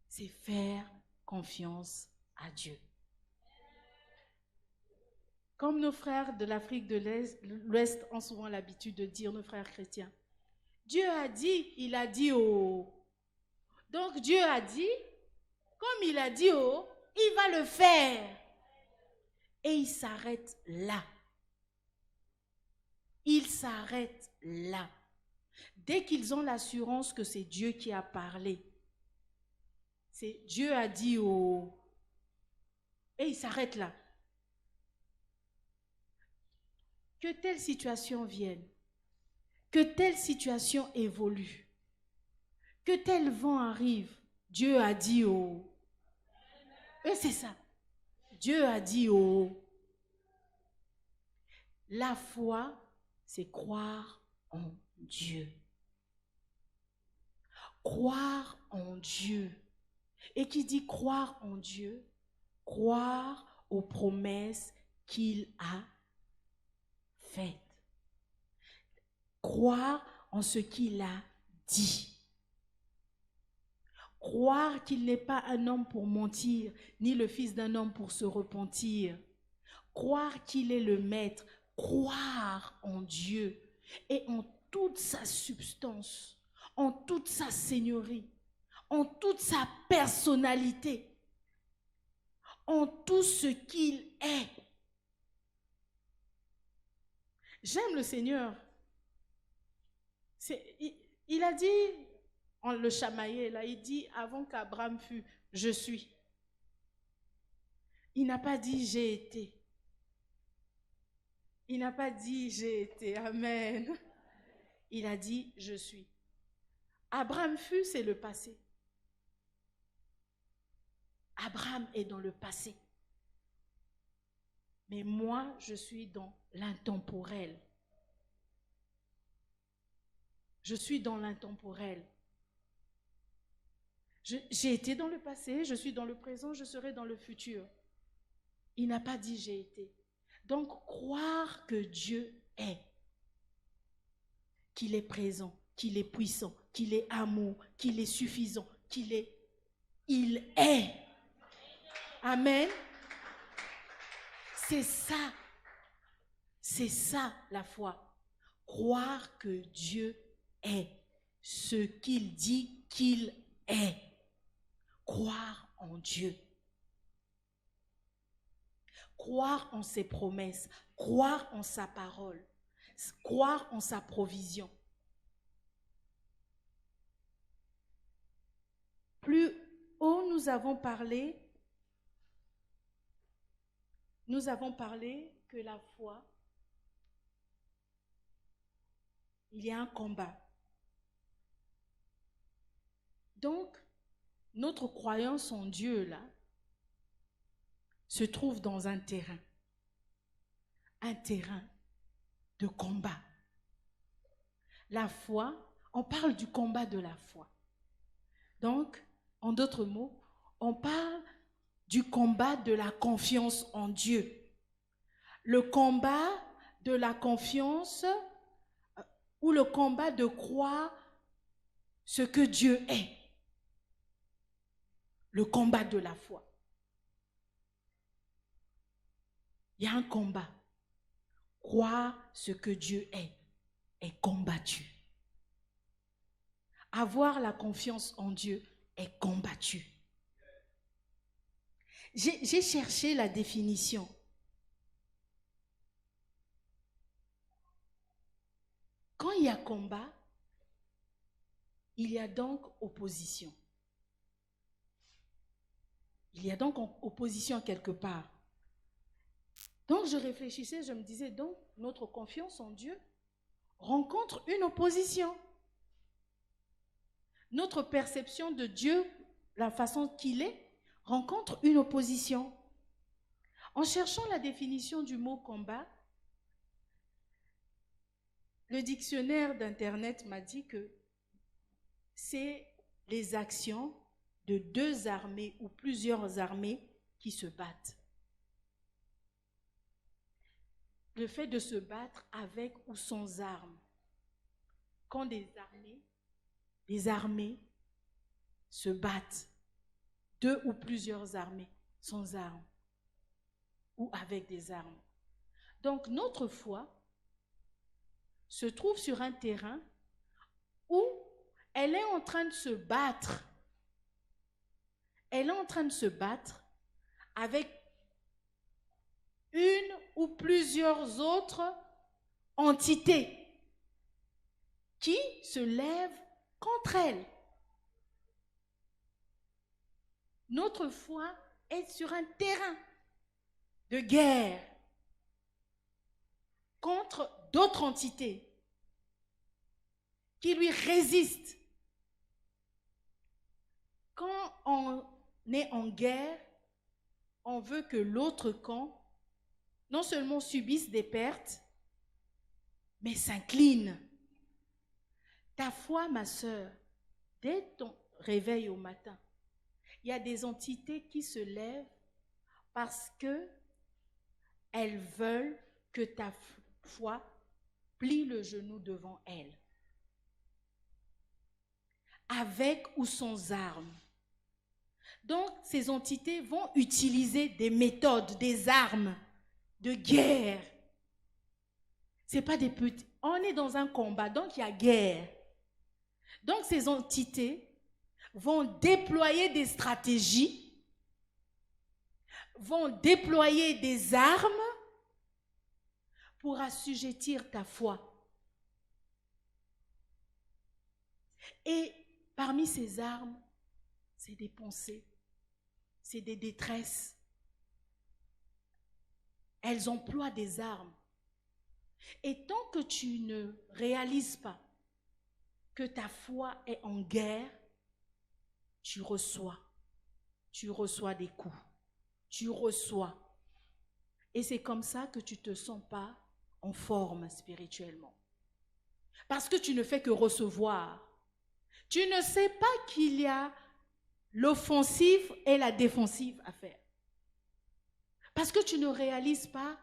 c'est faire confiance à Dieu. Comme nos frères de l'Afrique de l'Ouest ont souvent l'habitude de dire, nos frères chrétiens, Dieu a dit, il a dit au... Donc Dieu a dit, comme il a dit, oh, il va le faire. Et il s'arrête là. Il s'arrête là. Dès qu'ils ont l'assurance que c'est Dieu qui a parlé, c'est Dieu a dit, oh, et il s'arrête là. Que telle situation vienne, que telle situation évolue, que tel vent arrive, Dieu a dit, oh. Et c'est ça. Dieu a dit, oh. La foi, c'est croire en Dieu. Croire en Dieu. Et qui dit croire en Dieu, croire aux promesses qu'il a faites. Croire en ce qu'il a dit. Croire qu'il n'est pas un homme pour mentir, ni le fils d'un homme pour se repentir. Croire qu'il est le maître. Croire en Dieu et en toute sa substance, en toute sa seigneurie, en toute sa personnalité, en tout ce qu'il est. J'aime le Seigneur. Il a dit, on le chamaillait là, il dit avant qu'Abraham fût, je suis. Il n'a pas dit j'ai été. Il n'a pas dit j'ai été. Amen. Il a dit je suis. Abraham fut, c'est le passé. Abraham est dans le passé. Mais moi, je suis dans l'intemporel. Je suis dans l'intemporel. J'ai été dans le passé, je suis dans le présent, je serai dans le futur. Il n'a pas dit j'ai été. Donc, croire que Dieu est, qu'il est présent, qu'il est puissant, qu'il est amour, qu'il est suffisant, qu'il est... Il est. Amen. C'est ça. C'est ça la foi. Croire que Dieu est ce qu'il dit qu'il est. Croire en Dieu. Croire en ses promesses. Croire en sa parole. Croire en sa provision. Plus haut nous avons parlé que la foi, il y a un combat. Donc, notre croyance en Dieu, là, se trouve dans un terrain de combat. La foi, on parle du combat de la foi. Donc, en d'autres mots, on parle du combat de la confiance en Dieu. Le combat de la confiance ou le combat de croire ce que Dieu est. Le combat de la foi. Il y a un combat. Croire ce que Dieu est combattu. Avoir la confiance en Dieu est combattu. J'ai cherché la définition. Quand il y a combat, il y a donc opposition. Il y a donc opposition quelque part. Donc je réfléchissais, je me disais donc notre confiance en Dieu rencontre une opposition. Notre perception de Dieu, la façon qu'il est, rencontre une opposition. En cherchant la définition du mot combat, le dictionnaire d'Internet m'a dit que c'est les actions de deux armées ou plusieurs armées qui se battent. Le fait de se battre avec ou sans armes. Quand des armées se battent, deux ou plusieurs armées sans armes ou avec des armes. Donc notre foi se trouve sur un terrain où elle est en train de se battre elle est en train de se battre avec une ou plusieurs autres entités qui se lèvent contre elle. Notre foi est sur un terrain de guerre contre d'autres entités qui lui résistent. Quand on est en guerre, on veut que l'autre camp non seulement subisse des pertes, mais s'incline. Ta foi, ma sœur, dès ton réveil au matin, il y a des entités qui se lèvent parce que elles veulent que ta foi plie le genou devant elles, avec ou sans armes. Donc, ces entités vont utiliser des méthodes, des armes de guerre. C'est pas des petits. On est dans un combat, donc il y a guerre. Donc, ces entités vont déployer des stratégies, vont déployer des armes pour assujettir ta foi. Et parmi ces armes, c'est des pensées, c'est des détresses. Elles emploient des armes. Et tant que tu ne réalises pas que ta foi est en guerre, tu reçois des coups, tu reçois. Et c'est comme ça que tu ne te sens pas en forme spirituellement. Parce que tu ne fais que recevoir. Tu ne sais pas qu'il y a l'offensive et la défensive à faire. Parce que tu ne réalises pas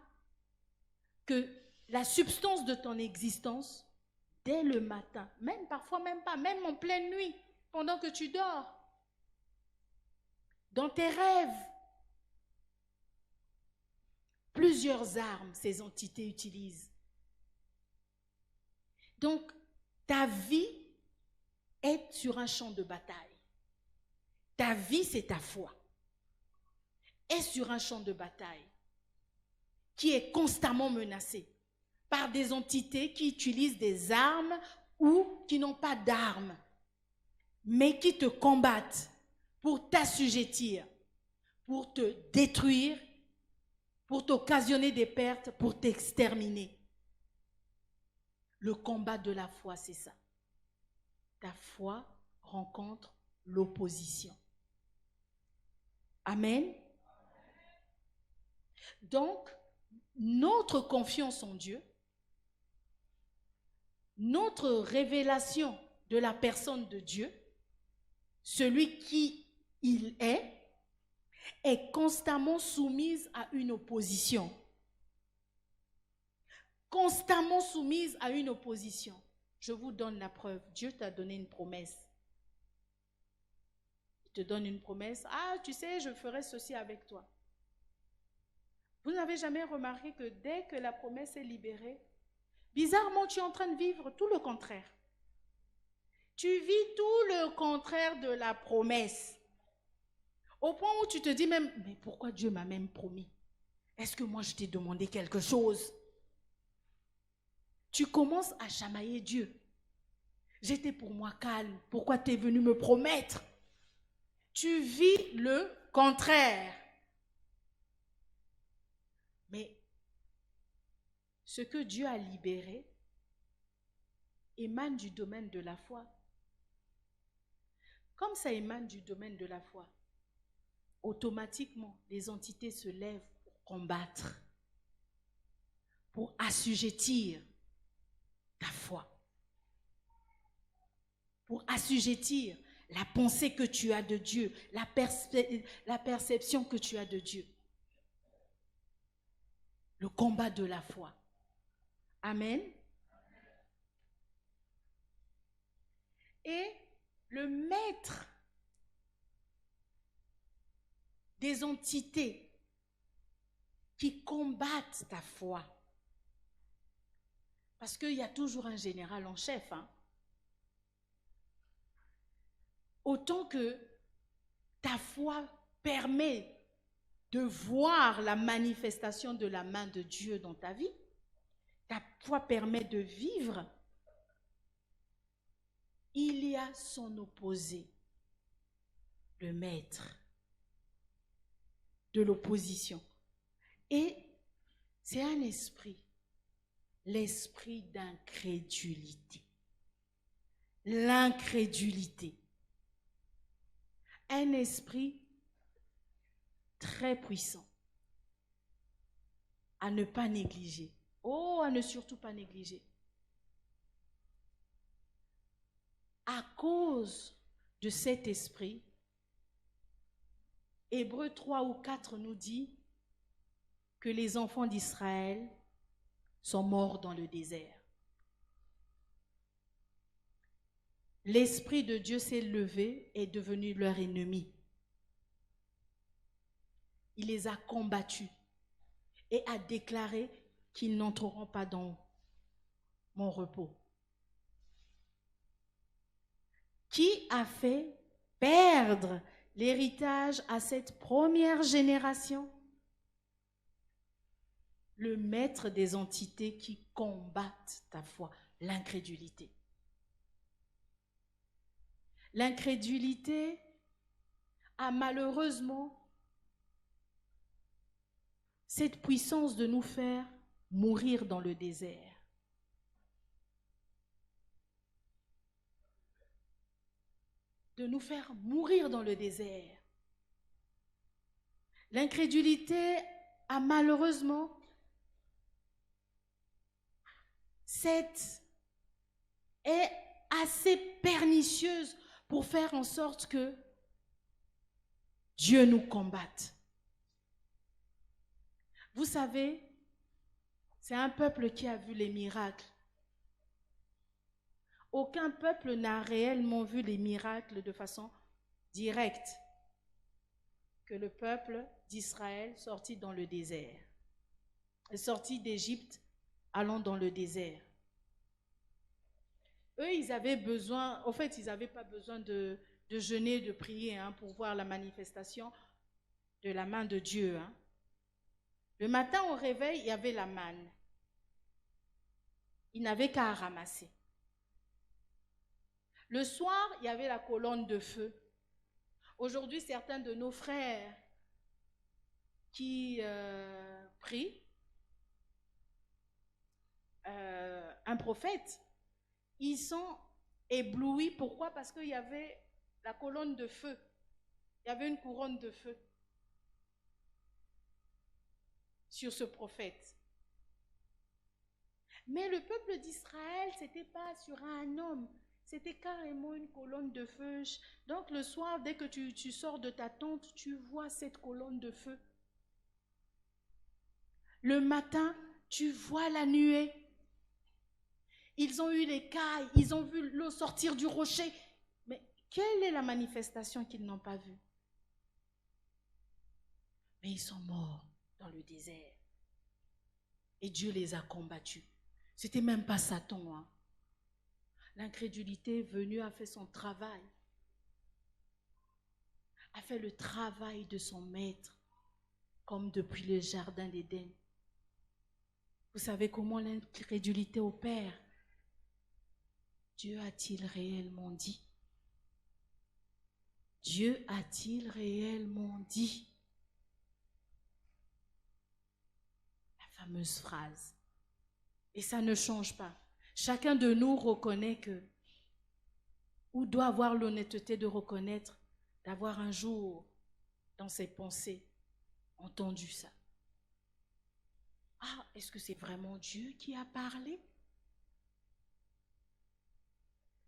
que la substance de ton existence, dès le matin, même parfois même pas, même en pleine nuit, pendant que tu dors, dans tes rêves, plusieurs armes ces entités utilisent. Donc, ta vie est sur un champ de bataille. Ta vie, c'est ta foi. Est sur un champ de bataille qui est constamment menacé par des entités qui utilisent des armes ou qui n'ont pas d'armes, mais qui te combattent pour t'assujettir, pour te détruire, pour t'occasionner des pertes, pour t'exterminer. Le combat de la foi, c'est ça. Ta foi rencontre l'opposition. Amen. Donc, notre confiance en Dieu, notre révélation de la personne de Dieu, celui qui il est constamment soumise à une opposition. Constamment soumise à une opposition. Je vous donne la preuve. Dieu t'a donné une promesse. Il te donne une promesse. Ah, tu sais, je ferai ceci avec toi. Vous n'avez jamais remarqué que dès que la promesse est libérée, bizarrement, tu es en train de vivre tout le contraire. Tu vis tout le contraire de la promesse. Au point où tu te dis même, mais pourquoi Dieu m'a même promis? Est-ce que moi je t'ai demandé quelque chose? Tu commences à chamailler Dieu. J'étais pour moi calme. Pourquoi tu es venu me promettre? Tu vis le contraire. Mais ce que Dieu a libéré émane du domaine de la foi. Comme ça émane du domaine de la foi, automatiquement, les entités se lèvent pour combattre, pour assujettir ta foi, pour assujettir la pensée que tu as de Dieu, la perception que tu as de Dieu. Le combat de la foi. Amen. Et le maître des entités qui combattent ta foi. Parce qu'il y a toujours un général en chef. Autant que Ta foi permet de voir la manifestation de la main de Dieu dans ta vie. Ta foi permet de vivre. Il y a son opposé, le maître de l'opposition. Et c'est un esprit, l'esprit d'incrédulité. L'incrédulité. Un esprit très puissant à ne pas négliger. Oh, à ne surtout pas négliger. À cause de cet esprit, Hébreux 3 ou 4 nous dit que les enfants d'Israël sont morts dans le désert. L'Esprit de Dieu s'est levé et est devenu leur ennemi. Il les a combattus et a déclaré qu'ils n'entreront pas dans mon repos. Qui a fait perdre l'héritage à cette première génération? Le maître des entités qui combattent ta foi, l'incrédulité. L'incrédulité a malheureusement cette puissance de nous faire mourir dans le désert. De nous faire mourir dans le désert. L'incrédulité a malheureusement est assez pernicieuse pour faire en sorte que Dieu nous combatte. Vous savez, c'est un peuple qui a vu les miracles. Aucun peuple n'a réellement vu les miracles de façon directe que le peuple d'Israël sorti dans le désert, sorti d'Égypte, allant dans le désert. Eux, ils avaient besoin, en fait, ils n'avaient pas besoin de jeûner, de prier pour voir la manifestation de la main de Dieu. Le matin au réveil, il y avait la manne. Ils n'avaient qu'à ramasser. Le soir, il y avait la colonne de feu. Aujourd'hui, certains de nos frères qui prient, un prophète, ils sont éblouis. Pourquoi? Parce qu'il y avait la colonne de feu. Il y avait une couronne de feu sur ce prophète. Mais le peuple d'Israël, ce n'était pas sur un homme. C'était carrément une colonne de feu. Donc le soir, dès que tu sors de ta tente, tu vois cette colonne de feu. Le matin, tu vois la nuée. Ils ont eu les cailles, ils ont vu l'eau sortir du rocher. Mais quelle est la manifestation qu'ils n'ont pas vue? Mais ils sont morts dans le désert. Et Dieu les a combattus. C'était même pas Satan. L'incrédulité venue a fait son travail. A fait le travail de son maître, comme depuis le jardin d'Éden. Vous savez comment l'incrédulité opère? Dieu a-t-il réellement dit? Dieu a-t-il réellement dit? La fameuse phrase. Et ça ne change pas. Chacun de nous reconnaît que, ou doit avoir l'honnêteté de reconnaître, d'avoir un jour, dans ses pensées, entendu ça. Ah, est-ce que c'est vraiment Dieu qui a parlé?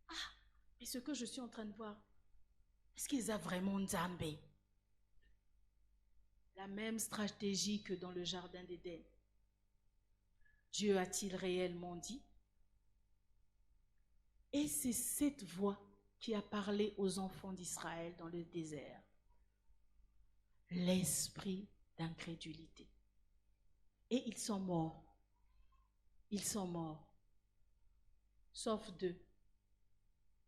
Ah, mais ce que je suis en train de voir, est-ce qu'ils ont vraiment Nzambé? La même stratégie que dans le jardin d'Éden. Dieu a-t-il réellement dit? Et c'est cette voix qui a parlé aux enfants d'Israël dans le désert. L'esprit d'incrédulité. Et ils sont morts. Ils sont morts. Sauf deux.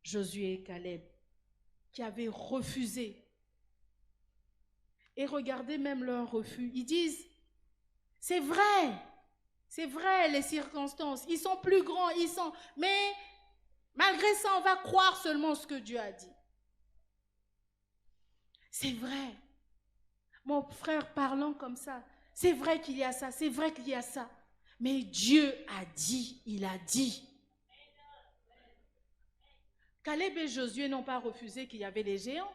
Josué et Caleb, qui avaient refusé Et regardez même leur refus. Ils disent, c'est vrai les circonstances, ils sont plus grands, mais malgré ça, on va croire seulement ce que Dieu a dit. C'est vrai. Mon frère parlant comme ça, c'est vrai qu'il y a ça, c'est vrai qu'il y a ça. Mais Dieu a dit, il a dit. Caleb et Josué n'ont pas refusé qu'il y avait les géants.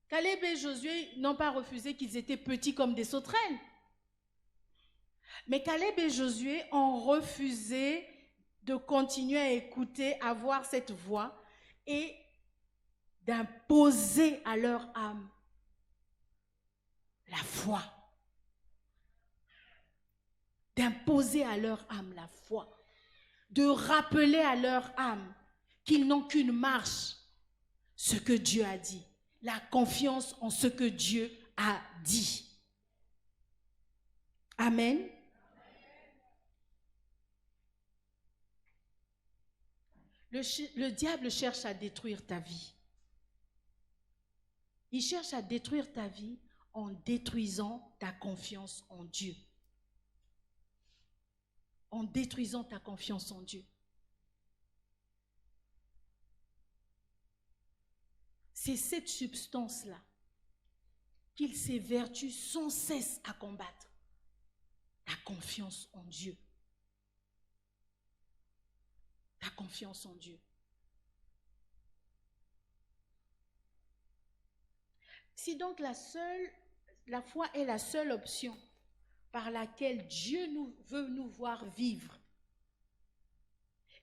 Caleb et Josué n'ont pas refusé qu'ils étaient petits comme des sauterelles. Mais Caleb et Josué ont refusé de continuer à écouter, à voir cette voix et d'imposer à leur âme la foi. D'imposer à leur âme la foi. De rappeler à leur âme qu'ils n'ont qu'une marche, ce que Dieu a dit. La confiance en ce que Dieu a dit. Amen. Le diable cherche à détruire ta vie. Il cherche à détruire ta vie en détruisant ta confiance en Dieu. En détruisant ta confiance en Dieu. C'est cette substance-là qu'il s'évertue sans cesse à combattre. Ta confiance en Dieu. Ta confiance en Dieu. Si donc la foi est la seule option par laquelle Dieu veut nous voir vivre,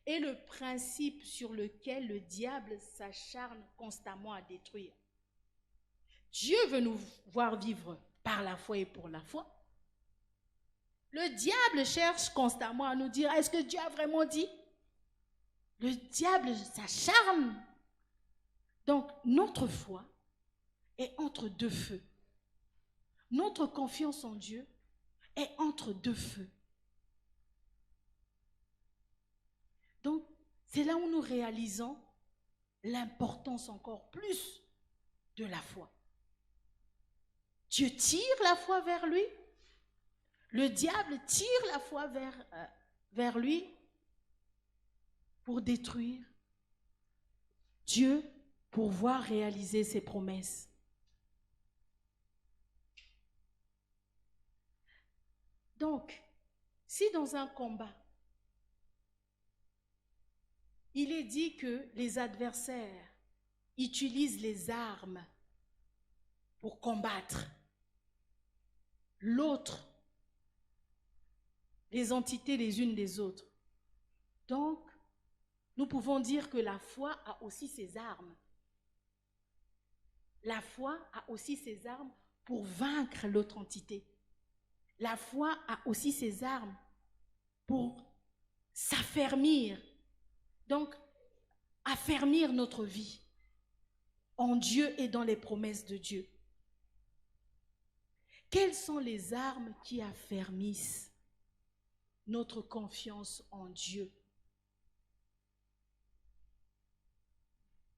et le principe sur lequel le diable s'acharne constamment à détruire. Dieu veut nous voir vivre par la foi et pour la foi. Le diable cherche constamment à nous dire, est-ce que Dieu a vraiment dit? Le diable s'acharne. Donc, notre foi est entre deux feux. Notre confiance en Dieu est entre deux feux. Donc, c'est là où nous réalisons l'importance encore plus de la foi. Dieu tire la foi vers lui. Le diable tire la foi vers lui pour détruire. Dieu pour voir réaliser ses promesses. Donc, si dans un combat, il est dit que les adversaires utilisent les armes pour combattre l'autre, les entités les unes des autres. Donc, nous pouvons dire que la foi a aussi ses armes. La foi a aussi ses armes pour vaincre l'autre entité. La foi a aussi ses armes pour s'affermir. Donc, affermir notre vie en Dieu et dans les promesses de Dieu. Quelles sont les armes qui affermissent notre confiance en Dieu?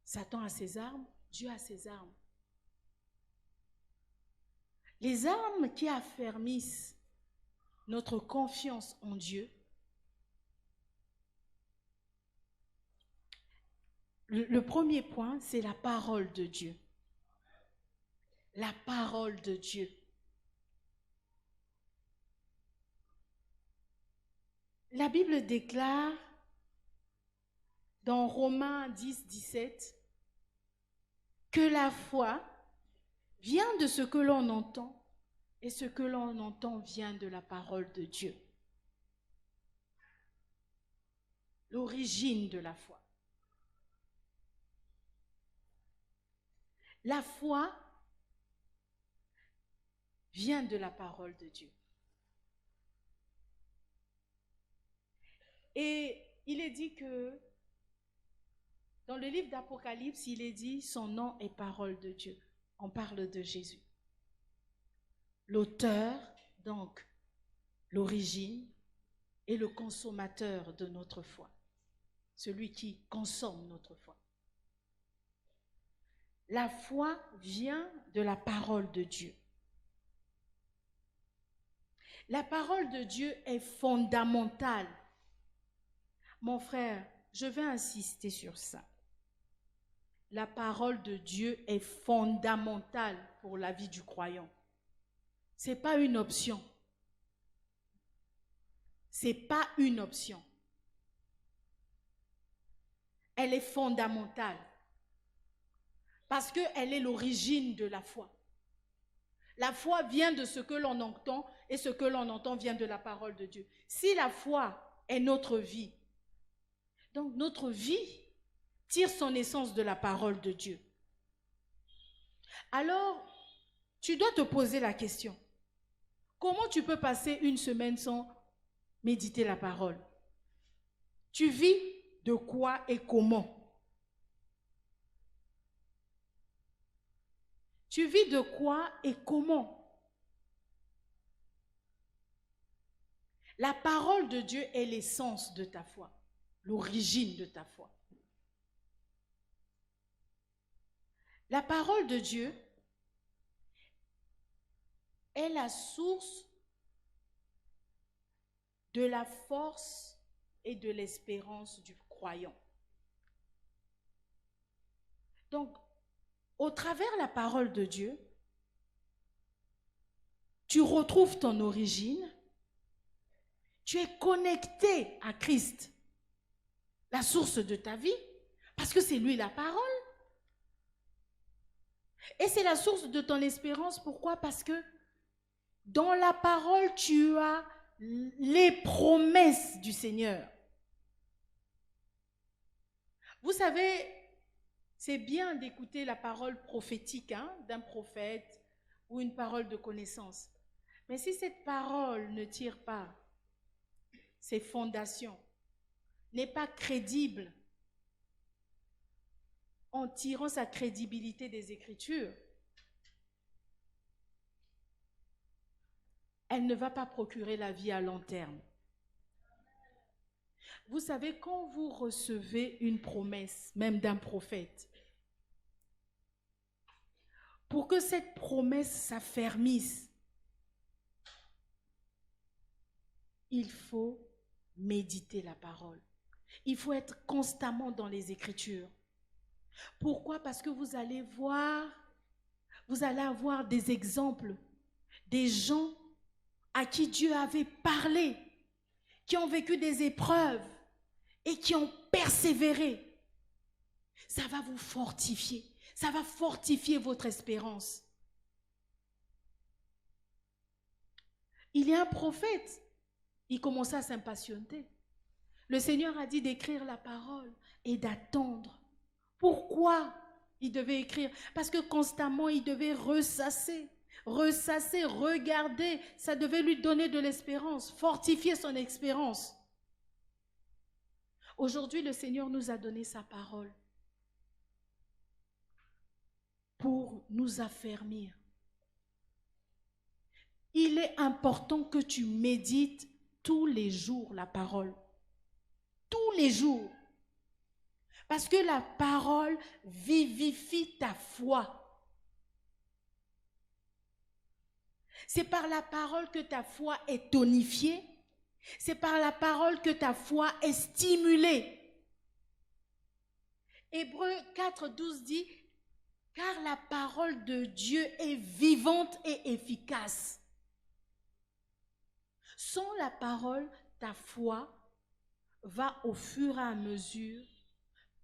Satan a ses armes, Dieu a ses armes. Les armes qui affermissent notre confiance en Dieu, le premier point, c'est la parole de Dieu. La parole de Dieu. La Bible déclare dans Romains 10, 17 que la foi vient de ce que l'on entend et ce que l'on entend vient de la parole de Dieu. L'origine de la foi. La foi vient de la parole de Dieu. Et il est dit que dans le livre d'Apocalypse, il est dit son nom est parole de Dieu. On parle de Jésus. L'auteur, donc l'origine, et le consommateur de notre foi. Celui qui consomme notre foi. La foi vient de la parole de Dieu. La parole de Dieu est fondamentale. Mon frère, je vais insister sur ça. La parole de Dieu est fondamentale pour la vie du croyant. Ce n'est pas une option. Ce n'est pas une option. Elle est fondamentale parce qu'elle est l'origine de la foi. La foi vient de ce que l'on entend et ce que l'on entend vient de la parole de Dieu. Si la foi est notre vie, donc notre vie tire son essence de la parole de Dieu. Alors, tu dois te poser la question. Comment tu peux passer une semaine sans méditer la parole? Tu vis de quoi et comment? Tu vis de quoi et comment? La parole de Dieu est l'essence de ta foi, l'origine de ta foi. La parole de Dieu est la source de la force et de l'espérance du croyant. Donc, au travers de la parole de Dieu, tu retrouves ton origine, tu es connecté à Christ, la source de ta vie, parce que c'est lui la parole. Et c'est la source de ton espérance. Pourquoi? Parce que dans la parole, tu as les promesses du Seigneur. Vous savez, c'est bien d'écouter la parole prophétique d'un prophète ou une parole de connaissance. Mais si cette parole ne tire pas ses fondations, n'est pas crédible, en tirant sa crédibilité des Écritures, elle ne va pas procurer la vie à long terme. Vous savez, quand vous recevez une promesse, même d'un prophète, pour que cette promesse s'affermisse, il faut méditer la parole. Il faut être constamment dans les Écritures. Pourquoi? Parce que vous allez avoir des exemples, des gens à qui Dieu avait parlé, qui ont vécu des épreuves et qui ont persévéré. Ça va vous fortifier, ça va fortifier votre espérance. Il y a un prophète, il commençait à s'impatienter. Le Seigneur a dit d'écrire la parole et d'attendre. Pourquoi il devait écrire? Parce que constamment, il devait ressasser, regarder. Ça devait lui donner de l'espérance, fortifier son espérance. Aujourd'hui, le Seigneur nous a donné sa parole pour nous affermir. Il est important que tu médites tous les jours la parole. Tous les jours. Parce que la parole vivifie ta foi. C'est par la parole que ta foi est tonifiée. C'est par la parole que ta foi est stimulée. Hébreux 4:12 dit, car la parole de Dieu est vivante et efficace. Sans la parole, ta foi va au fur et à mesure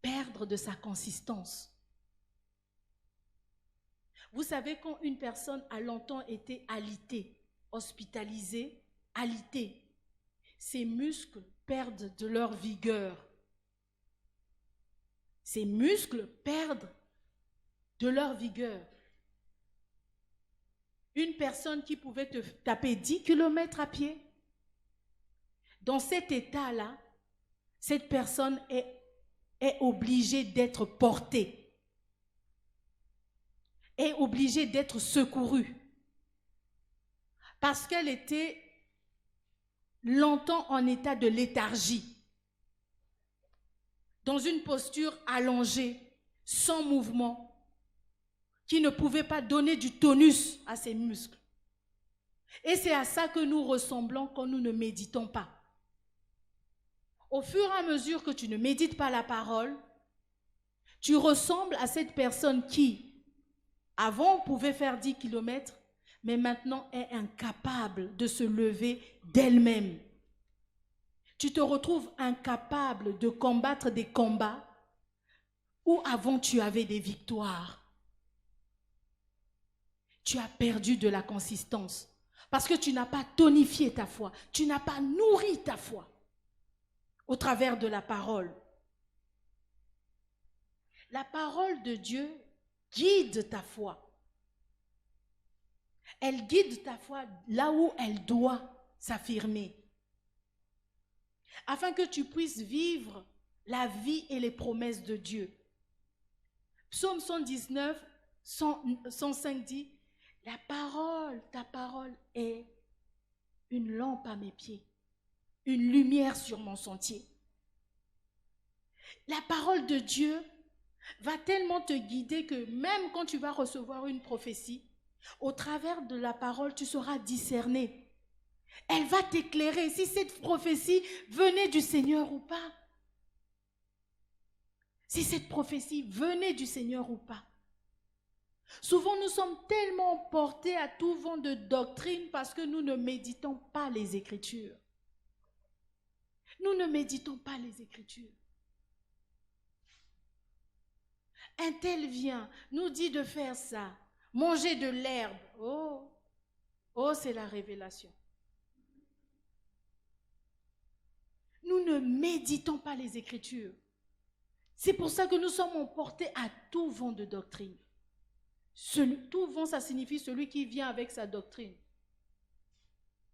perdre de sa consistance. Vous savez, quand une personne a longtemps été alitée, hospitalisée, alitée, ses muscles perdent de leur vigueur. Ses muscles perdent de leur vigueur. Une personne qui pouvait te taper 10 km à pied, dans cet état-là, cette personne est obligée d'être portée, est obligée d'être secourue, parce qu'elle était longtemps en état de léthargie, dans une posture allongée, sans mouvement, qui ne pouvait pas donner du tonus à ses muscles. Et c'est à ça que nous ressemblons quand nous ne méditons pas. Au fur et à mesure que tu ne médites pas la parole, tu ressembles à cette personne qui, avant, pouvait faire 10 kilomètres, mais maintenant est incapable de se lever d'elle-même. Tu te retrouves incapable de combattre des combats où avant tu avais des victoires. Tu as perdu de la consistance parce que tu n'as pas tonifié ta foi, tu n'as pas nourri ta foi au travers de la parole. La parole de Dieu guide ta foi. Elle guide ta foi là où elle doit s'affirmer, afin que tu puisses vivre la vie et les promesses de Dieu. Psaume 119, 105 dit, ta parole est une lampe à mes pieds, une lumière sur mon sentier. La parole de Dieu va tellement te guider que même quand tu vas recevoir une prophétie, au travers de la parole, tu seras discerné. Elle va t'éclairer si cette prophétie venait du Seigneur ou pas. Si cette prophétie venait du Seigneur ou pas. Souvent, nous sommes tellement portés à tout vent de doctrine parce que nous ne méditons pas les Écritures. Nous ne méditons pas les Écritures. Un tel vient, nous dit de faire ça, manger de l'herbe. Oh, c'est la révélation. Nous ne méditons pas les Écritures. C'est pour ça que nous sommes emportés à tout vent de doctrine. Tout vent, ça signifie celui qui vient avec sa doctrine.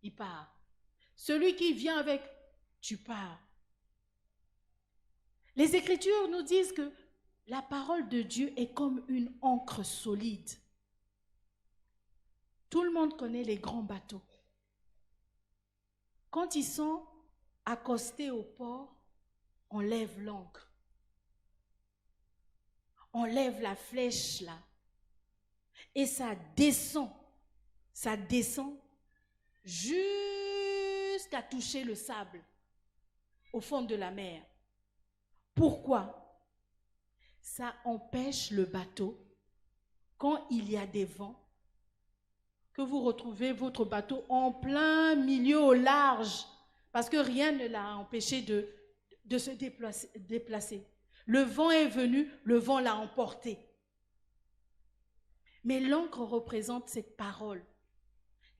Il part. Celui qui vient avec, tu pars. Les Écritures nous disent que la parole de Dieu est comme une ancre solide. Tout le monde connaît les grands bateaux. Quand ils sont accostés au port, on lève l'ancre. On lève la flèche là. Et ça descend jusqu'à toucher le sable au fond de la mer. Pourquoi? Ça empêche le bateau, quand il y a des vents, que vous retrouvez votre bateau en plein milieu au large, parce que rien ne l'a empêché de se déplacer. Le vent est venu, le vent l'a emporté. Mais l'ancre représente cette parole,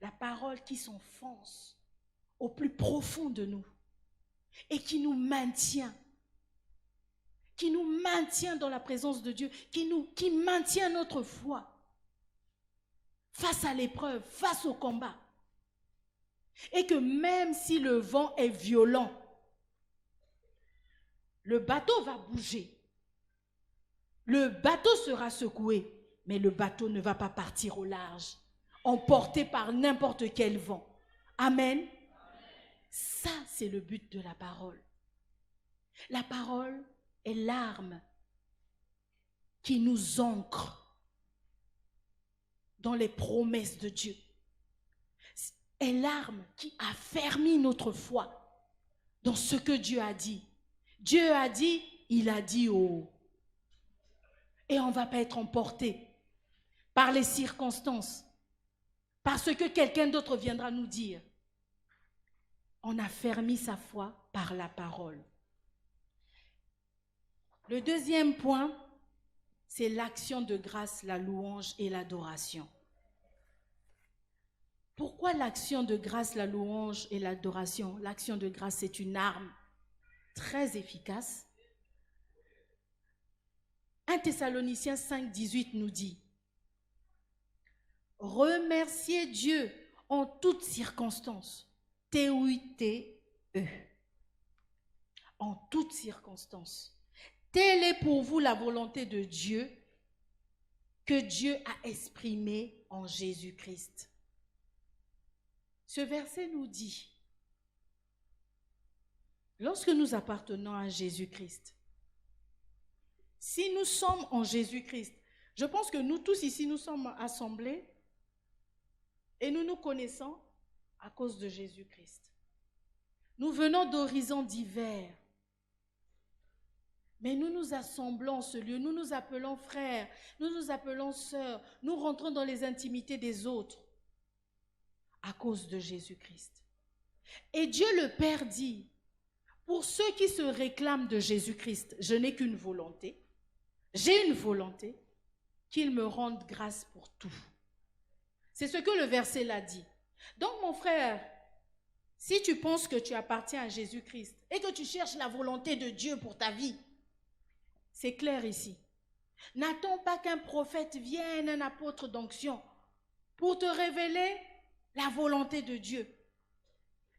la parole qui s'enfonce au plus profond de nous et qui nous maintient dans la présence de Dieu, qui maintient notre foi face à l'épreuve, face au combat. Et que même si le vent est violent, le bateau va bouger, le bateau sera secoué, mais le bateau ne va pas partir au large, emporté par n'importe quel vent. Amen. Ça, c'est le but de la parole. La parole est l'arme qui nous ancre dans les promesses de Dieu. Est l'arme qui affermit notre foi dans ce que Dieu a dit. Dieu a dit, il a dit oh. Et on ne va pas être emporté par les circonstances, parce que quelqu'un d'autre viendra nous dire. On a affermi sa foi par la parole. Le deuxième point, c'est l'action de grâce, la louange et l'adoration. Pourquoi l'action de grâce, la louange et l'adoration? L'action de grâce, c'est une arme très efficace. 1 Thessaloniciens 5, 18 nous dit « Remerciez Dieu en toutes circonstances. » T-O-U-T-E. En toutes circonstances. Telle est pour vous la volonté de Dieu que Dieu a exprimée en Jésus-Christ. Ce verset nous dit, lorsque nous appartenons à Jésus-Christ, si nous sommes en Jésus-Christ, je pense que nous tous ici, nous sommes assemblés Et nous nous connaissons à cause de Jésus-Christ. Nous venons d'horizons divers. Mais nous nous assemblons en ce lieu, nous nous appelons frères, nous nous appelons sœurs, nous rentrons dans les intimités des autres à cause de Jésus-Christ. Et Dieu le Père dit, pour ceux qui se réclament de Jésus-Christ, je n'ai qu'une volonté, j'ai une volonté, qu'il me rende grâce pour tout. C'est ce que le verset l'a dit. Donc mon frère, si tu penses que tu appartiens à Jésus-Christ et que tu cherches la volonté de Dieu pour ta vie, c'est clair ici. N'attends pas qu'un prophète vienne, un apôtre d'onction, pour te révéler la volonté de Dieu.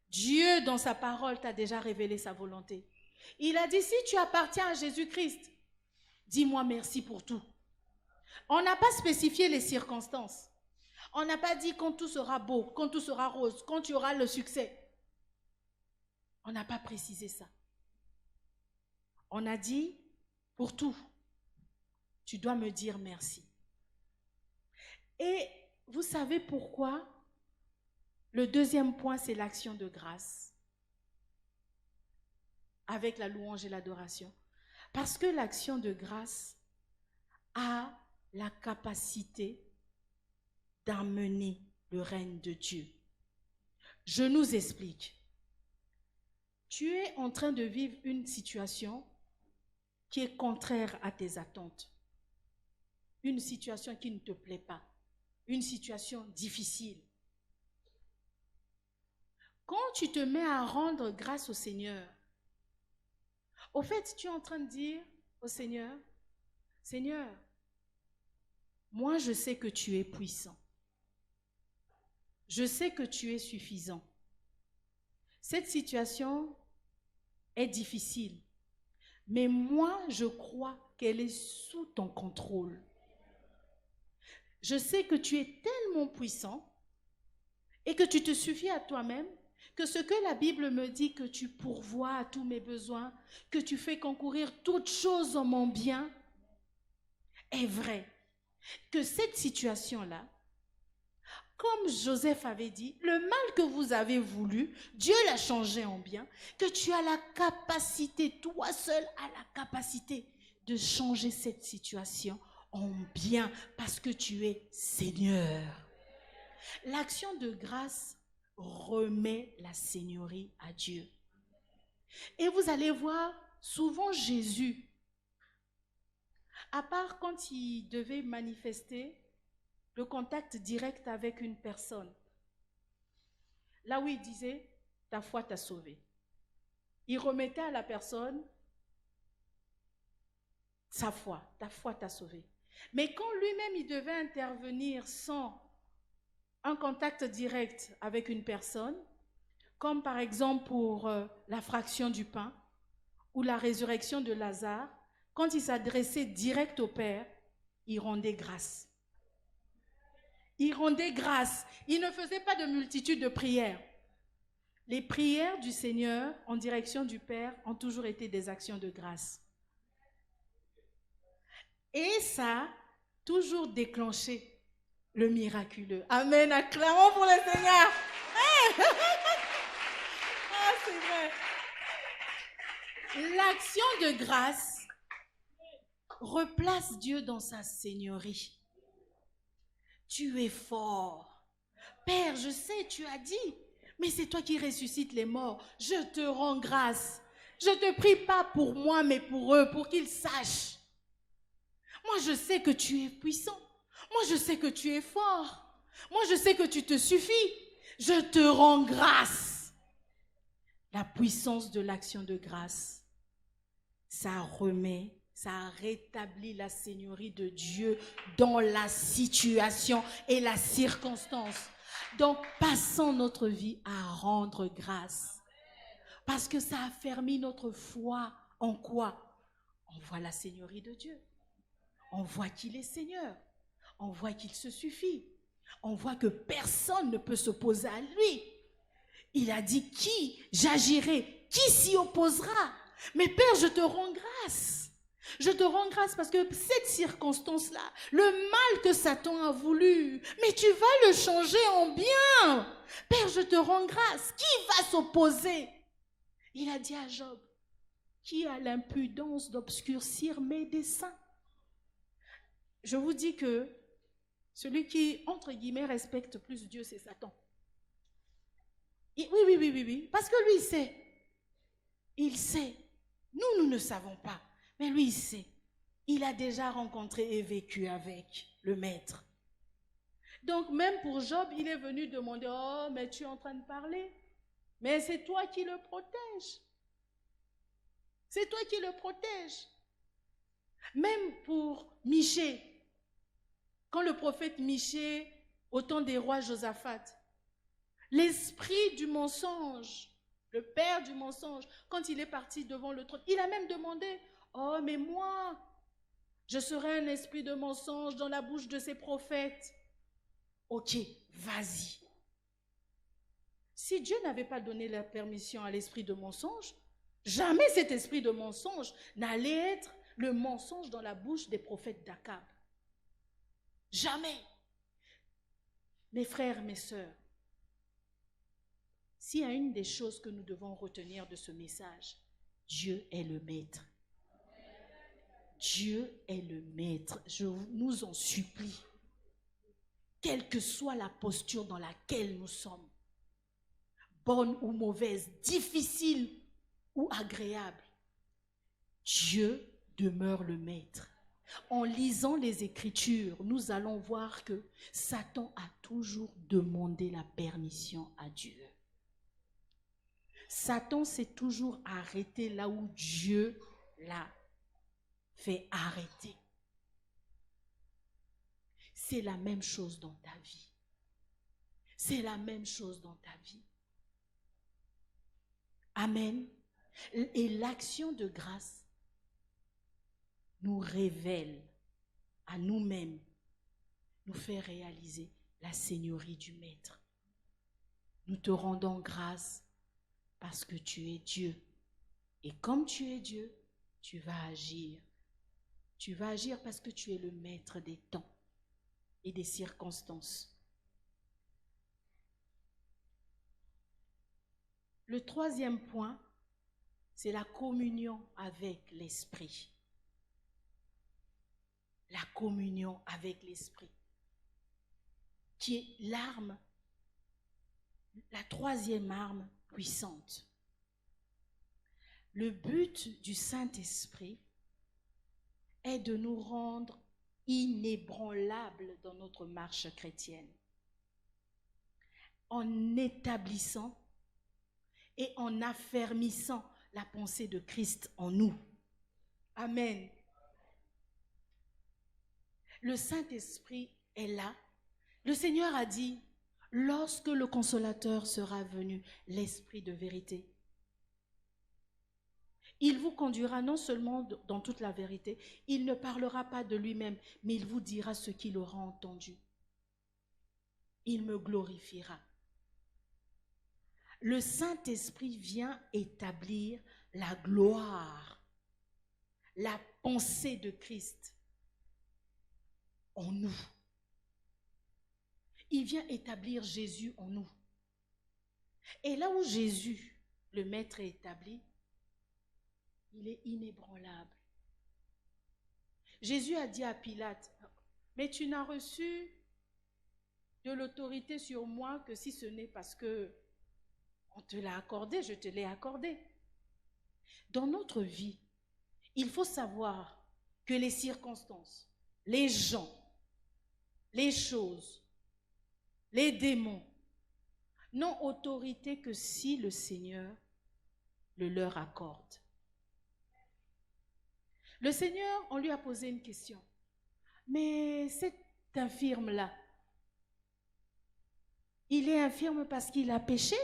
Dieu, dans sa parole, t'a déjà révélé sa volonté. Il a dit, si tu appartiens à Jésus-Christ, dis-moi merci pour tout. On n'a pas spécifié les circonstances. On n'a pas dit quand tout sera beau, quand tout sera rose, quand tu auras le succès. On n'a pas précisé ça. On a dit, pour tout, tu dois me dire merci. Et vous savez pourquoi? Le deuxième point, c'est l'action de grâce. Avec la louange et l'adoration. Parce que l'action de grâce a la capacité d'amener le règne de Dieu. Je nous explique. Tu es en train de vivre une situation qui est contraire à tes attentes. Une situation qui ne te plaît pas. Une situation difficile. Quand tu te mets à rendre grâce au Seigneur, au fait, tu es en train de dire au Seigneur, Seigneur, moi je sais que tu es puissant. Je sais que tu es suffisant. Cette situation est difficile, mais moi je crois qu'elle est sous ton contrôle. Je sais que tu es tellement puissant et que tu te suffis à toi-même, que ce que la Bible me dit, que tu pourvois à tous mes besoins, que tu fais concourir toutes choses en mon bien, est vrai. Que cette situation-là, comme Joseph avait dit, le mal que vous avez voulu, Dieu l'a changé en bien, que tu as la capacité, toi seul as la capacité de changer cette situation en bien, parce que tu es Seigneur. L'action de grâce remet la seigneurie à Dieu. Et vous allez voir, souvent Jésus, à part quand il devait manifester le contact direct avec une personne, là où il disait, ta foi t'a sauvé. Il remettait à la personne sa foi, ta foi t'a sauvé. Mais quand lui-même il devait intervenir sans un contact direct avec une personne, comme par exemple pour la fraction du pain ou la résurrection de Lazare, quand il s'adressait direct au Père, il rendait grâce. Il rendait grâce. Il ne faisait pas de multitude de prières. Les prières du Seigneur en direction du Père ont toujours été des actions de grâce. Et ça a toujours déclenché le miraculeux. Amen. Acclamons pour le Seigneur. Ah, c'est vrai. L'action de grâce replace Dieu dans sa seigneurie. Tu es fort. Père, je sais, tu as dit, mais c'est toi qui ressuscites les morts. Je te rends grâce. Je ne te prie pas pour moi, mais pour eux, pour qu'ils sachent. Moi, je sais que tu es puissant. Moi, je sais que tu es fort. Moi, je sais que tu te suffis. Je te rends grâce. La puissance de l'action de grâce, ça remet, ça rétablit la seigneurie de Dieu dans la situation et la circonstance. Donc, passons notre vie à rendre grâce. Parce que ça affermit notre foi en quoi? On voit la seigneurie de Dieu. On voit qu'il est Seigneur. On voit qu'il se suffit. On voit que personne ne peut s'opposer à lui. Il a dit, qui j'agirai? Qui s'y opposera? Mais Père, je te rends grâce. Je te rends grâce parce que cette circonstance-là, le mal que Satan a voulu, mais tu vas le changer en bien. Père, je te rends grâce. Qui va s'opposer? Il a dit à Job, qui a l'impudence d'obscurcir mes desseins? Je vous dis que celui qui, entre guillemets, respecte plus Dieu, c'est Satan. Oui. Parce que lui, il sait. Il sait. Nous ne savons pas. Mais lui, il sait. Il a déjà rencontré et vécu avec le maître. Donc, même pour Job, il est venu demander, oh, mais tu es en train de parler. Mais c'est toi qui le protèges. C'est toi qui le protèges. Même pour Michée, quand le prophète Michée, au temps des rois Josaphat, l'esprit du mensonge, le père du mensonge, quand il est parti devant le trône, il a même demandé, oh, mais moi, je serai un esprit de mensonge dans la bouche de ces prophètes. Ok, vas-y. Si Dieu n'avait pas donné la permission à l'esprit de mensonge, jamais cet esprit de mensonge n'allait être le mensonge dans la bouche des prophètes d'Akab. Jamais. Mes frères, mes sœurs, s'il y a une des choses que nous devons retenir de ce message, Dieu est le maître. Dieu est le maître. Je nous en supplie. Quelle que soit la posture dans laquelle nous sommes, bonne ou mauvaise, difficile ou agréable, Dieu demeure le maître. En lisant les Écritures, nous allons voir que Satan a toujours demandé la permission à Dieu. Satan s'est toujours arrêté là où Dieu l'a fait arrêter. C'est la même chose dans ta vie. C'est la même chose dans ta vie. Amen. Et l'action de grâce nous révèle à nous-mêmes, nous fait réaliser la seigneurie du Maître. Nous te rendons grâce parce que tu es Dieu. Et comme tu es Dieu, tu vas agir. Tu vas agir parce que tu es le maître des temps et des circonstances. Le troisième point, c'est la communion avec l'Esprit. La communion avec l'Esprit, qui est l'arme, la troisième arme puissante. Le but du Saint-Esprit est de nous rendre inébranlables dans notre marche chrétienne, en établissant et en affermissant la pensée de Christ en nous. Amen. Le Saint-Esprit est là. Le Seigneur a dit, lorsque le Consolateur sera venu, l'Esprit de vérité, il vous conduira non seulement dans toute la vérité, il ne parlera pas de lui-même, mais il vous dira ce qu'il aura entendu. Il me glorifiera. Le Saint-Esprit vient établir la gloire, la pensée de Christ en nous. Il vient établir Jésus en nous. Et là où Jésus, le Maître, est établi, il est inébranlable. Jésus a dit à Pilate, mais tu n'as reçu de l'autorité sur moi que si ce n'est parce que on te l'a accordé, je te l'ai accordé. Dans notre vie, il faut savoir que les circonstances, les gens, les choses, les démons n'ont autorité que si le Seigneur le leur accorde. Le Seigneur, on lui a posé une question. Mais cet infirme-là, il est infirme parce qu'il a péché?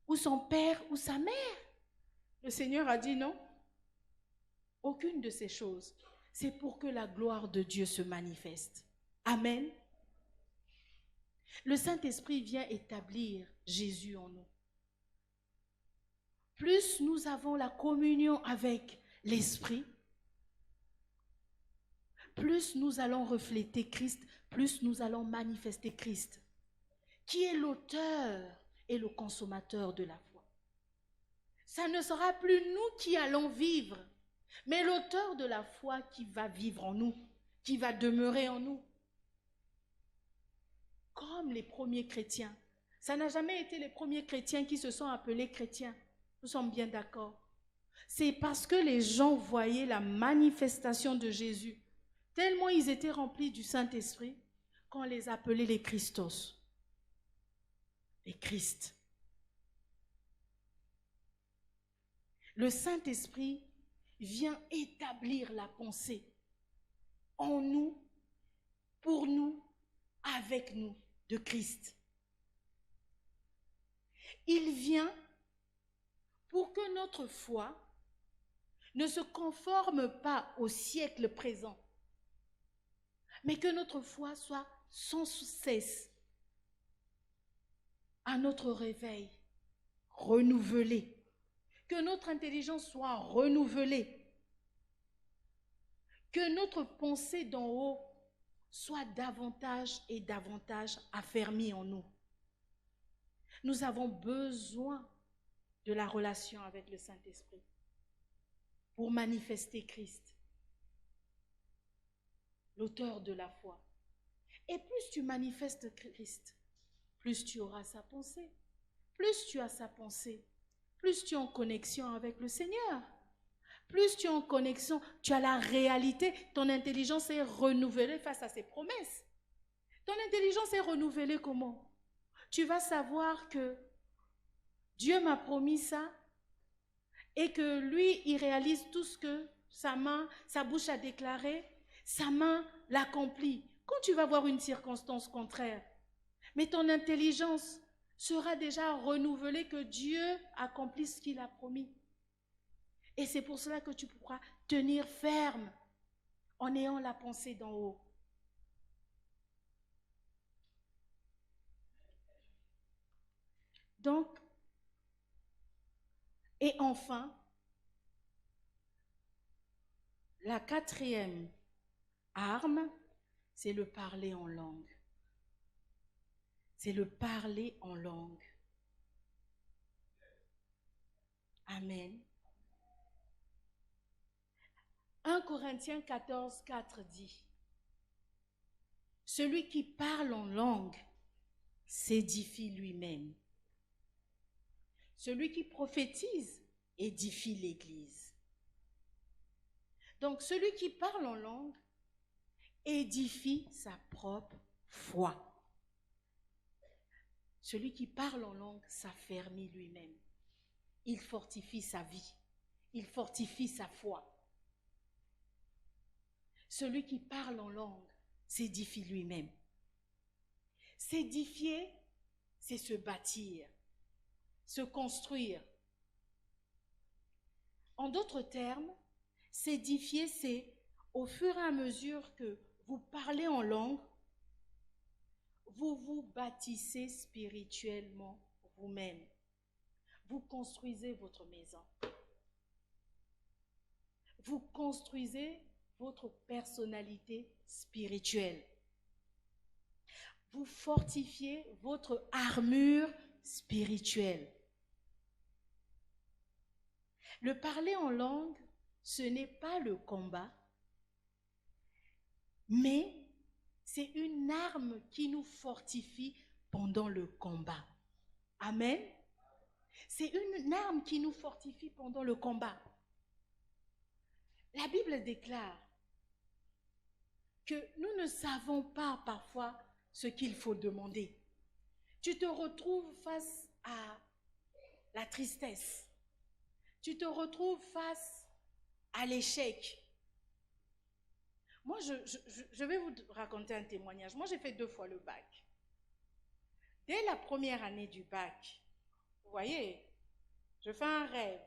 Ou son père ou sa mère? Le Seigneur a dit non. Aucune de ces choses. C'est pour que la gloire de Dieu se manifeste. Amen. Le Saint-Esprit vient établir Jésus en nous. Plus nous avons la communion avec l'Esprit, plus nous allons refléter Christ, plus nous allons manifester Christ, qui est l'auteur et le consommateur de la foi. Ça ne sera plus nous qui allons vivre, mais l'auteur de la foi qui va vivre en nous, qui va demeurer en nous. Comme les premiers chrétiens. Ça n'a jamais été les premiers chrétiens qui se sont appelés chrétiens. Nous sommes bien d'accord. C'est parce que les gens voyaient la manifestation de Jésus, tellement ils étaient remplis du Saint-Esprit, qu'on les appelait les Christos, les Christ. Le Saint-Esprit vient établir la pensée en nous, pour nous, avec nous, de Christ. Il vient pour que notre foi ne se conforme pas au siècle présent, mais que notre foi soit sans cesse à notre réveil, renouvelée, que notre intelligence soit renouvelée, que notre pensée d'en haut soit davantage et davantage affermie en nous. Nous avons besoin de la relation avec le Saint-Esprit pour manifester Christ, l'auteur de la foi. Et plus tu manifestes Christ, plus tu auras sa pensée. Plus tu as sa pensée, plus tu es en connexion avec le Seigneur. Plus tu es en connexion, tu as la réalité. Ton intelligence est renouvelée face à ses promesses. Ton intelligence est renouvelée comment? Tu vas savoir que Dieu m'a promis ça et que lui, il réalise tout ce que sa bouche a déclaré, sa main l'accomplit. Quand tu vas voir une circonstance contraire, mais ton intelligence sera déjà renouvelée que Dieu accomplisse ce qu'il a promis. Et c'est pour cela que tu pourras tenir ferme en ayant la pensée d'en haut. Donc, et enfin, la quatrième arme, c'est le parler en langue. C'est le parler en langue. Amen. 1 Corinthiens 14, 4 dit, « Celui qui parle en langue s'édifie lui-même. Celui qui prophétise édifie l'Église. » Donc, celui qui parle en langue édifie sa propre foi. Celui qui parle en langue s'affermit lui-même. Il fortifie sa vie. Il fortifie sa foi. Celui qui parle en langue s'édifie lui-même. S'édifier, c'est se bâtir, se construire. En d'autres termes, s'édifier, c'est au fur et à mesure que vous parlez en langue, vous vous bâtissez spirituellement vous-même. Vous construisez votre maison. Vous construisez votre personnalité spirituelle. Vous fortifiez votre armure spirituelle. Le parler en langue, ce n'est pas le combat, mais c'est une arme qui nous fortifie pendant le combat. Amen. C'est une arme qui nous fortifie pendant le combat. La Bible déclare que nous ne savons pas parfois ce qu'il faut demander. Tu te retrouves face à la tristesse. Tu te retrouves face à l'échec. Moi, je vais vous raconter un témoignage. Moi, j'ai fait 2 fois le bac. Dès la première année du bac, vous voyez, je fais un rêve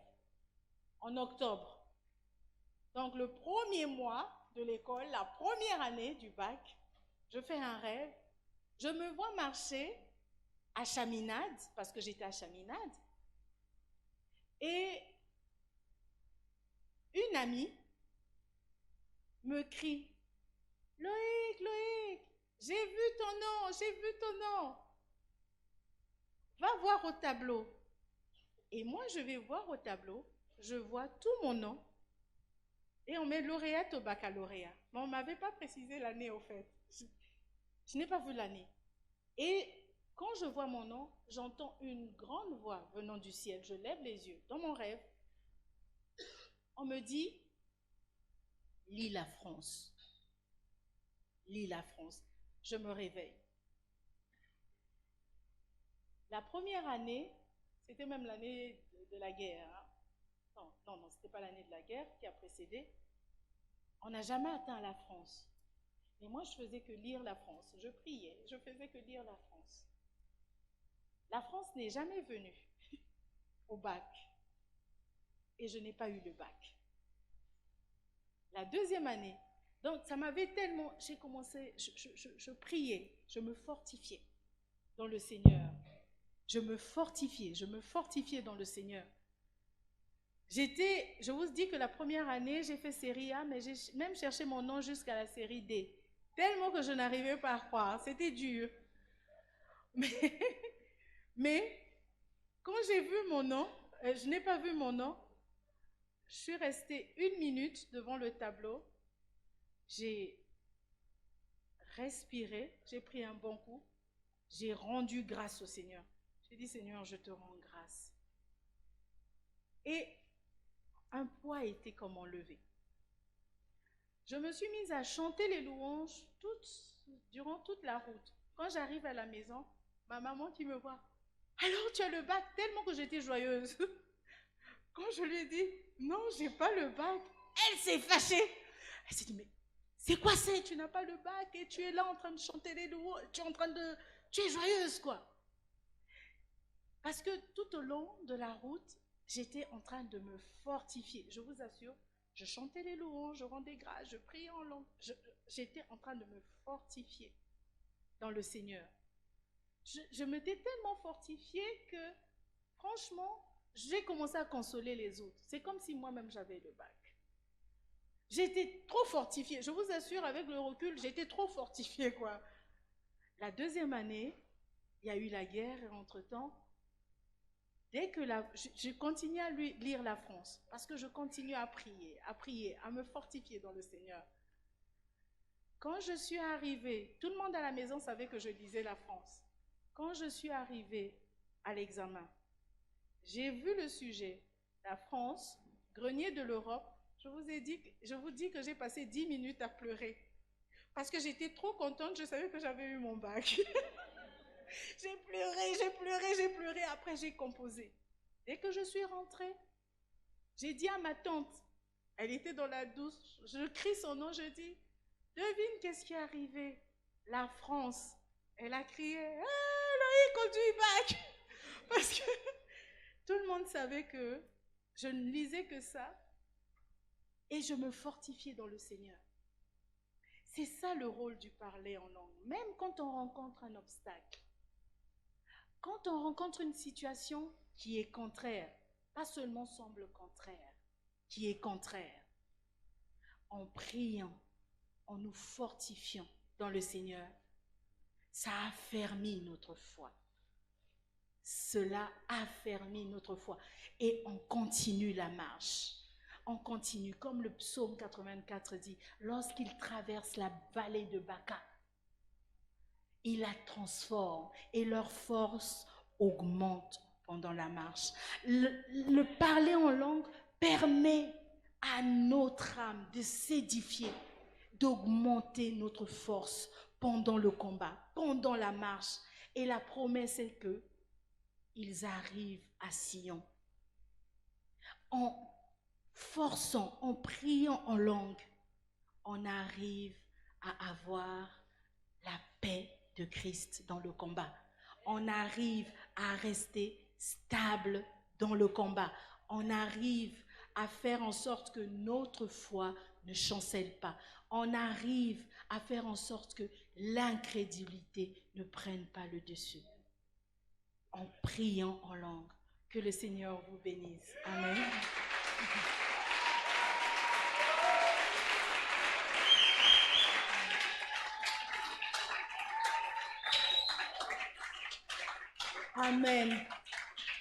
en octobre. Donc, le premier mois de l'école, la première année du bac, je fais un rêve. Je me vois marcher à Chaminade, parce que j'étais à Chaminade, et une amie me crie Loïc, Loïc, j'ai vu ton nom, j'ai vu ton nom. Va voir au tableau. Et moi, je vais voir au tableau, je vois tout mon nom et on met lauréate au baccalauréat. Mais on ne m'avait pas précisé l'année au fait. Je n'ai pas vu l'année. Et quand je vois mon nom, j'entends une grande voix venant du ciel. Je lève les yeux. Dans mon rêve, on me dit, lis la France. Lis la France. Je me réveille. La première année, c'était même l'année de la guerre. Hein. Non, ce n'était pas l'année de la guerre qui a précédé. On n'a jamais atteint la France. Et moi, je faisais que lire la France. Je priais, je faisais que lire la France. La France n'est jamais venue au bac. Et je n'ai pas eu le bac. La deuxième année, donc ça m'avait tellement... J'ai commencé, je priais, je me fortifiais dans le Seigneur. Je me fortifiais dans le Seigneur. Je vous dis que la première année, j'ai fait série A, mais j'ai même cherché mon nom jusqu'à la série D. Tellement que je n'arrivais pas à croire. C'était dur. Mais quand j'ai vu mon nom, je n'ai pas vu mon nom, je suis restée 1 minute devant le tableau. J'ai respiré, j'ai pris un bon coup, j'ai rendu grâce au Seigneur. J'ai dit, Seigneur, je te rends grâce. Et un poids était comme enlevé. Je me suis mise à chanter les louanges durant toute la route. Quand j'arrive à la maison, ma maman qui me voit, alors tu as le bac, tellement que j'étais joyeuse. Quand je lui ai dit, non, j'ai pas le bac, elle s'est fâchée. Elle s'est dit, mais c'est quoi ça? Tu n'as pas le bac et tu es là en train de chanter les louanges, tu es joyeuse quoi. Parce que tout au long de la route, j'étais en train de me fortifier. Je vous assure, je chantais les louanges, je rendais grâce, je priais en langue. J'étais en train de me fortifier dans le Seigneur. Je m'étais tellement fortifiée que, franchement, j'ai commencé à consoler les autres. C'est comme si moi-même j'avais le bac. J'étais trop fortifiée. Je vous assure, avec le recul, j'étais trop fortifiée, quoi. La deuxième année, il y a eu la guerre et entre-temps, dès que je continuais à lire la France, parce que je continuais à prier, à me fortifier dans le Seigneur. Quand je suis arrivée, tout le monde à la maison savait que je lisais la France. Quand je suis arrivée à l'examen, j'ai vu le sujet, la France, grenier de l'Europe. Je vous dis que j'ai passé 10 minutes à pleurer. Parce que j'étais trop contente, je savais que j'avais eu mon bac. J'ai pleuré. Après, j'ai composé. Dès que je suis rentrée, j'ai dit à ma tante, elle était dans la douche, je crie son nom, je dis, devine qu'est-ce qui est arrivé? La France. Elle a crié, Loïc conduit bac. Parce que tout le monde savait que je ne lisais que ça et je me fortifiais dans le Seigneur. C'est ça le rôle du parler en langue. Même quand on rencontre un obstacle, quand on rencontre une situation qui est contraire, pas seulement semble contraire, qui est contraire, en priant, en nous fortifiant dans le Seigneur, ça affermit notre foi. Cela affermit notre foi. Et on continue la marche. On continue, comme le psaume 84 dit, lorsqu'il traverse la vallée de Baca, il la transforme et leur force augmente pendant la marche. Le parler en langue permet à notre âme de s'édifier, d'augmenter notre force pendant le combat, pendant la marche. Et la promesse est que ils arrivent à Sion. En forçant, en priant en langue, on arrive à avoir la paix de Christ dans le combat. On arrive à rester stable dans le combat. On arrive à faire en sorte que notre foi ne chancelle pas. On arrive à faire en sorte que l'incrédulité ne prenne pas le dessus. En priant en langue. Que le Seigneur vous bénisse. Amen. Amen.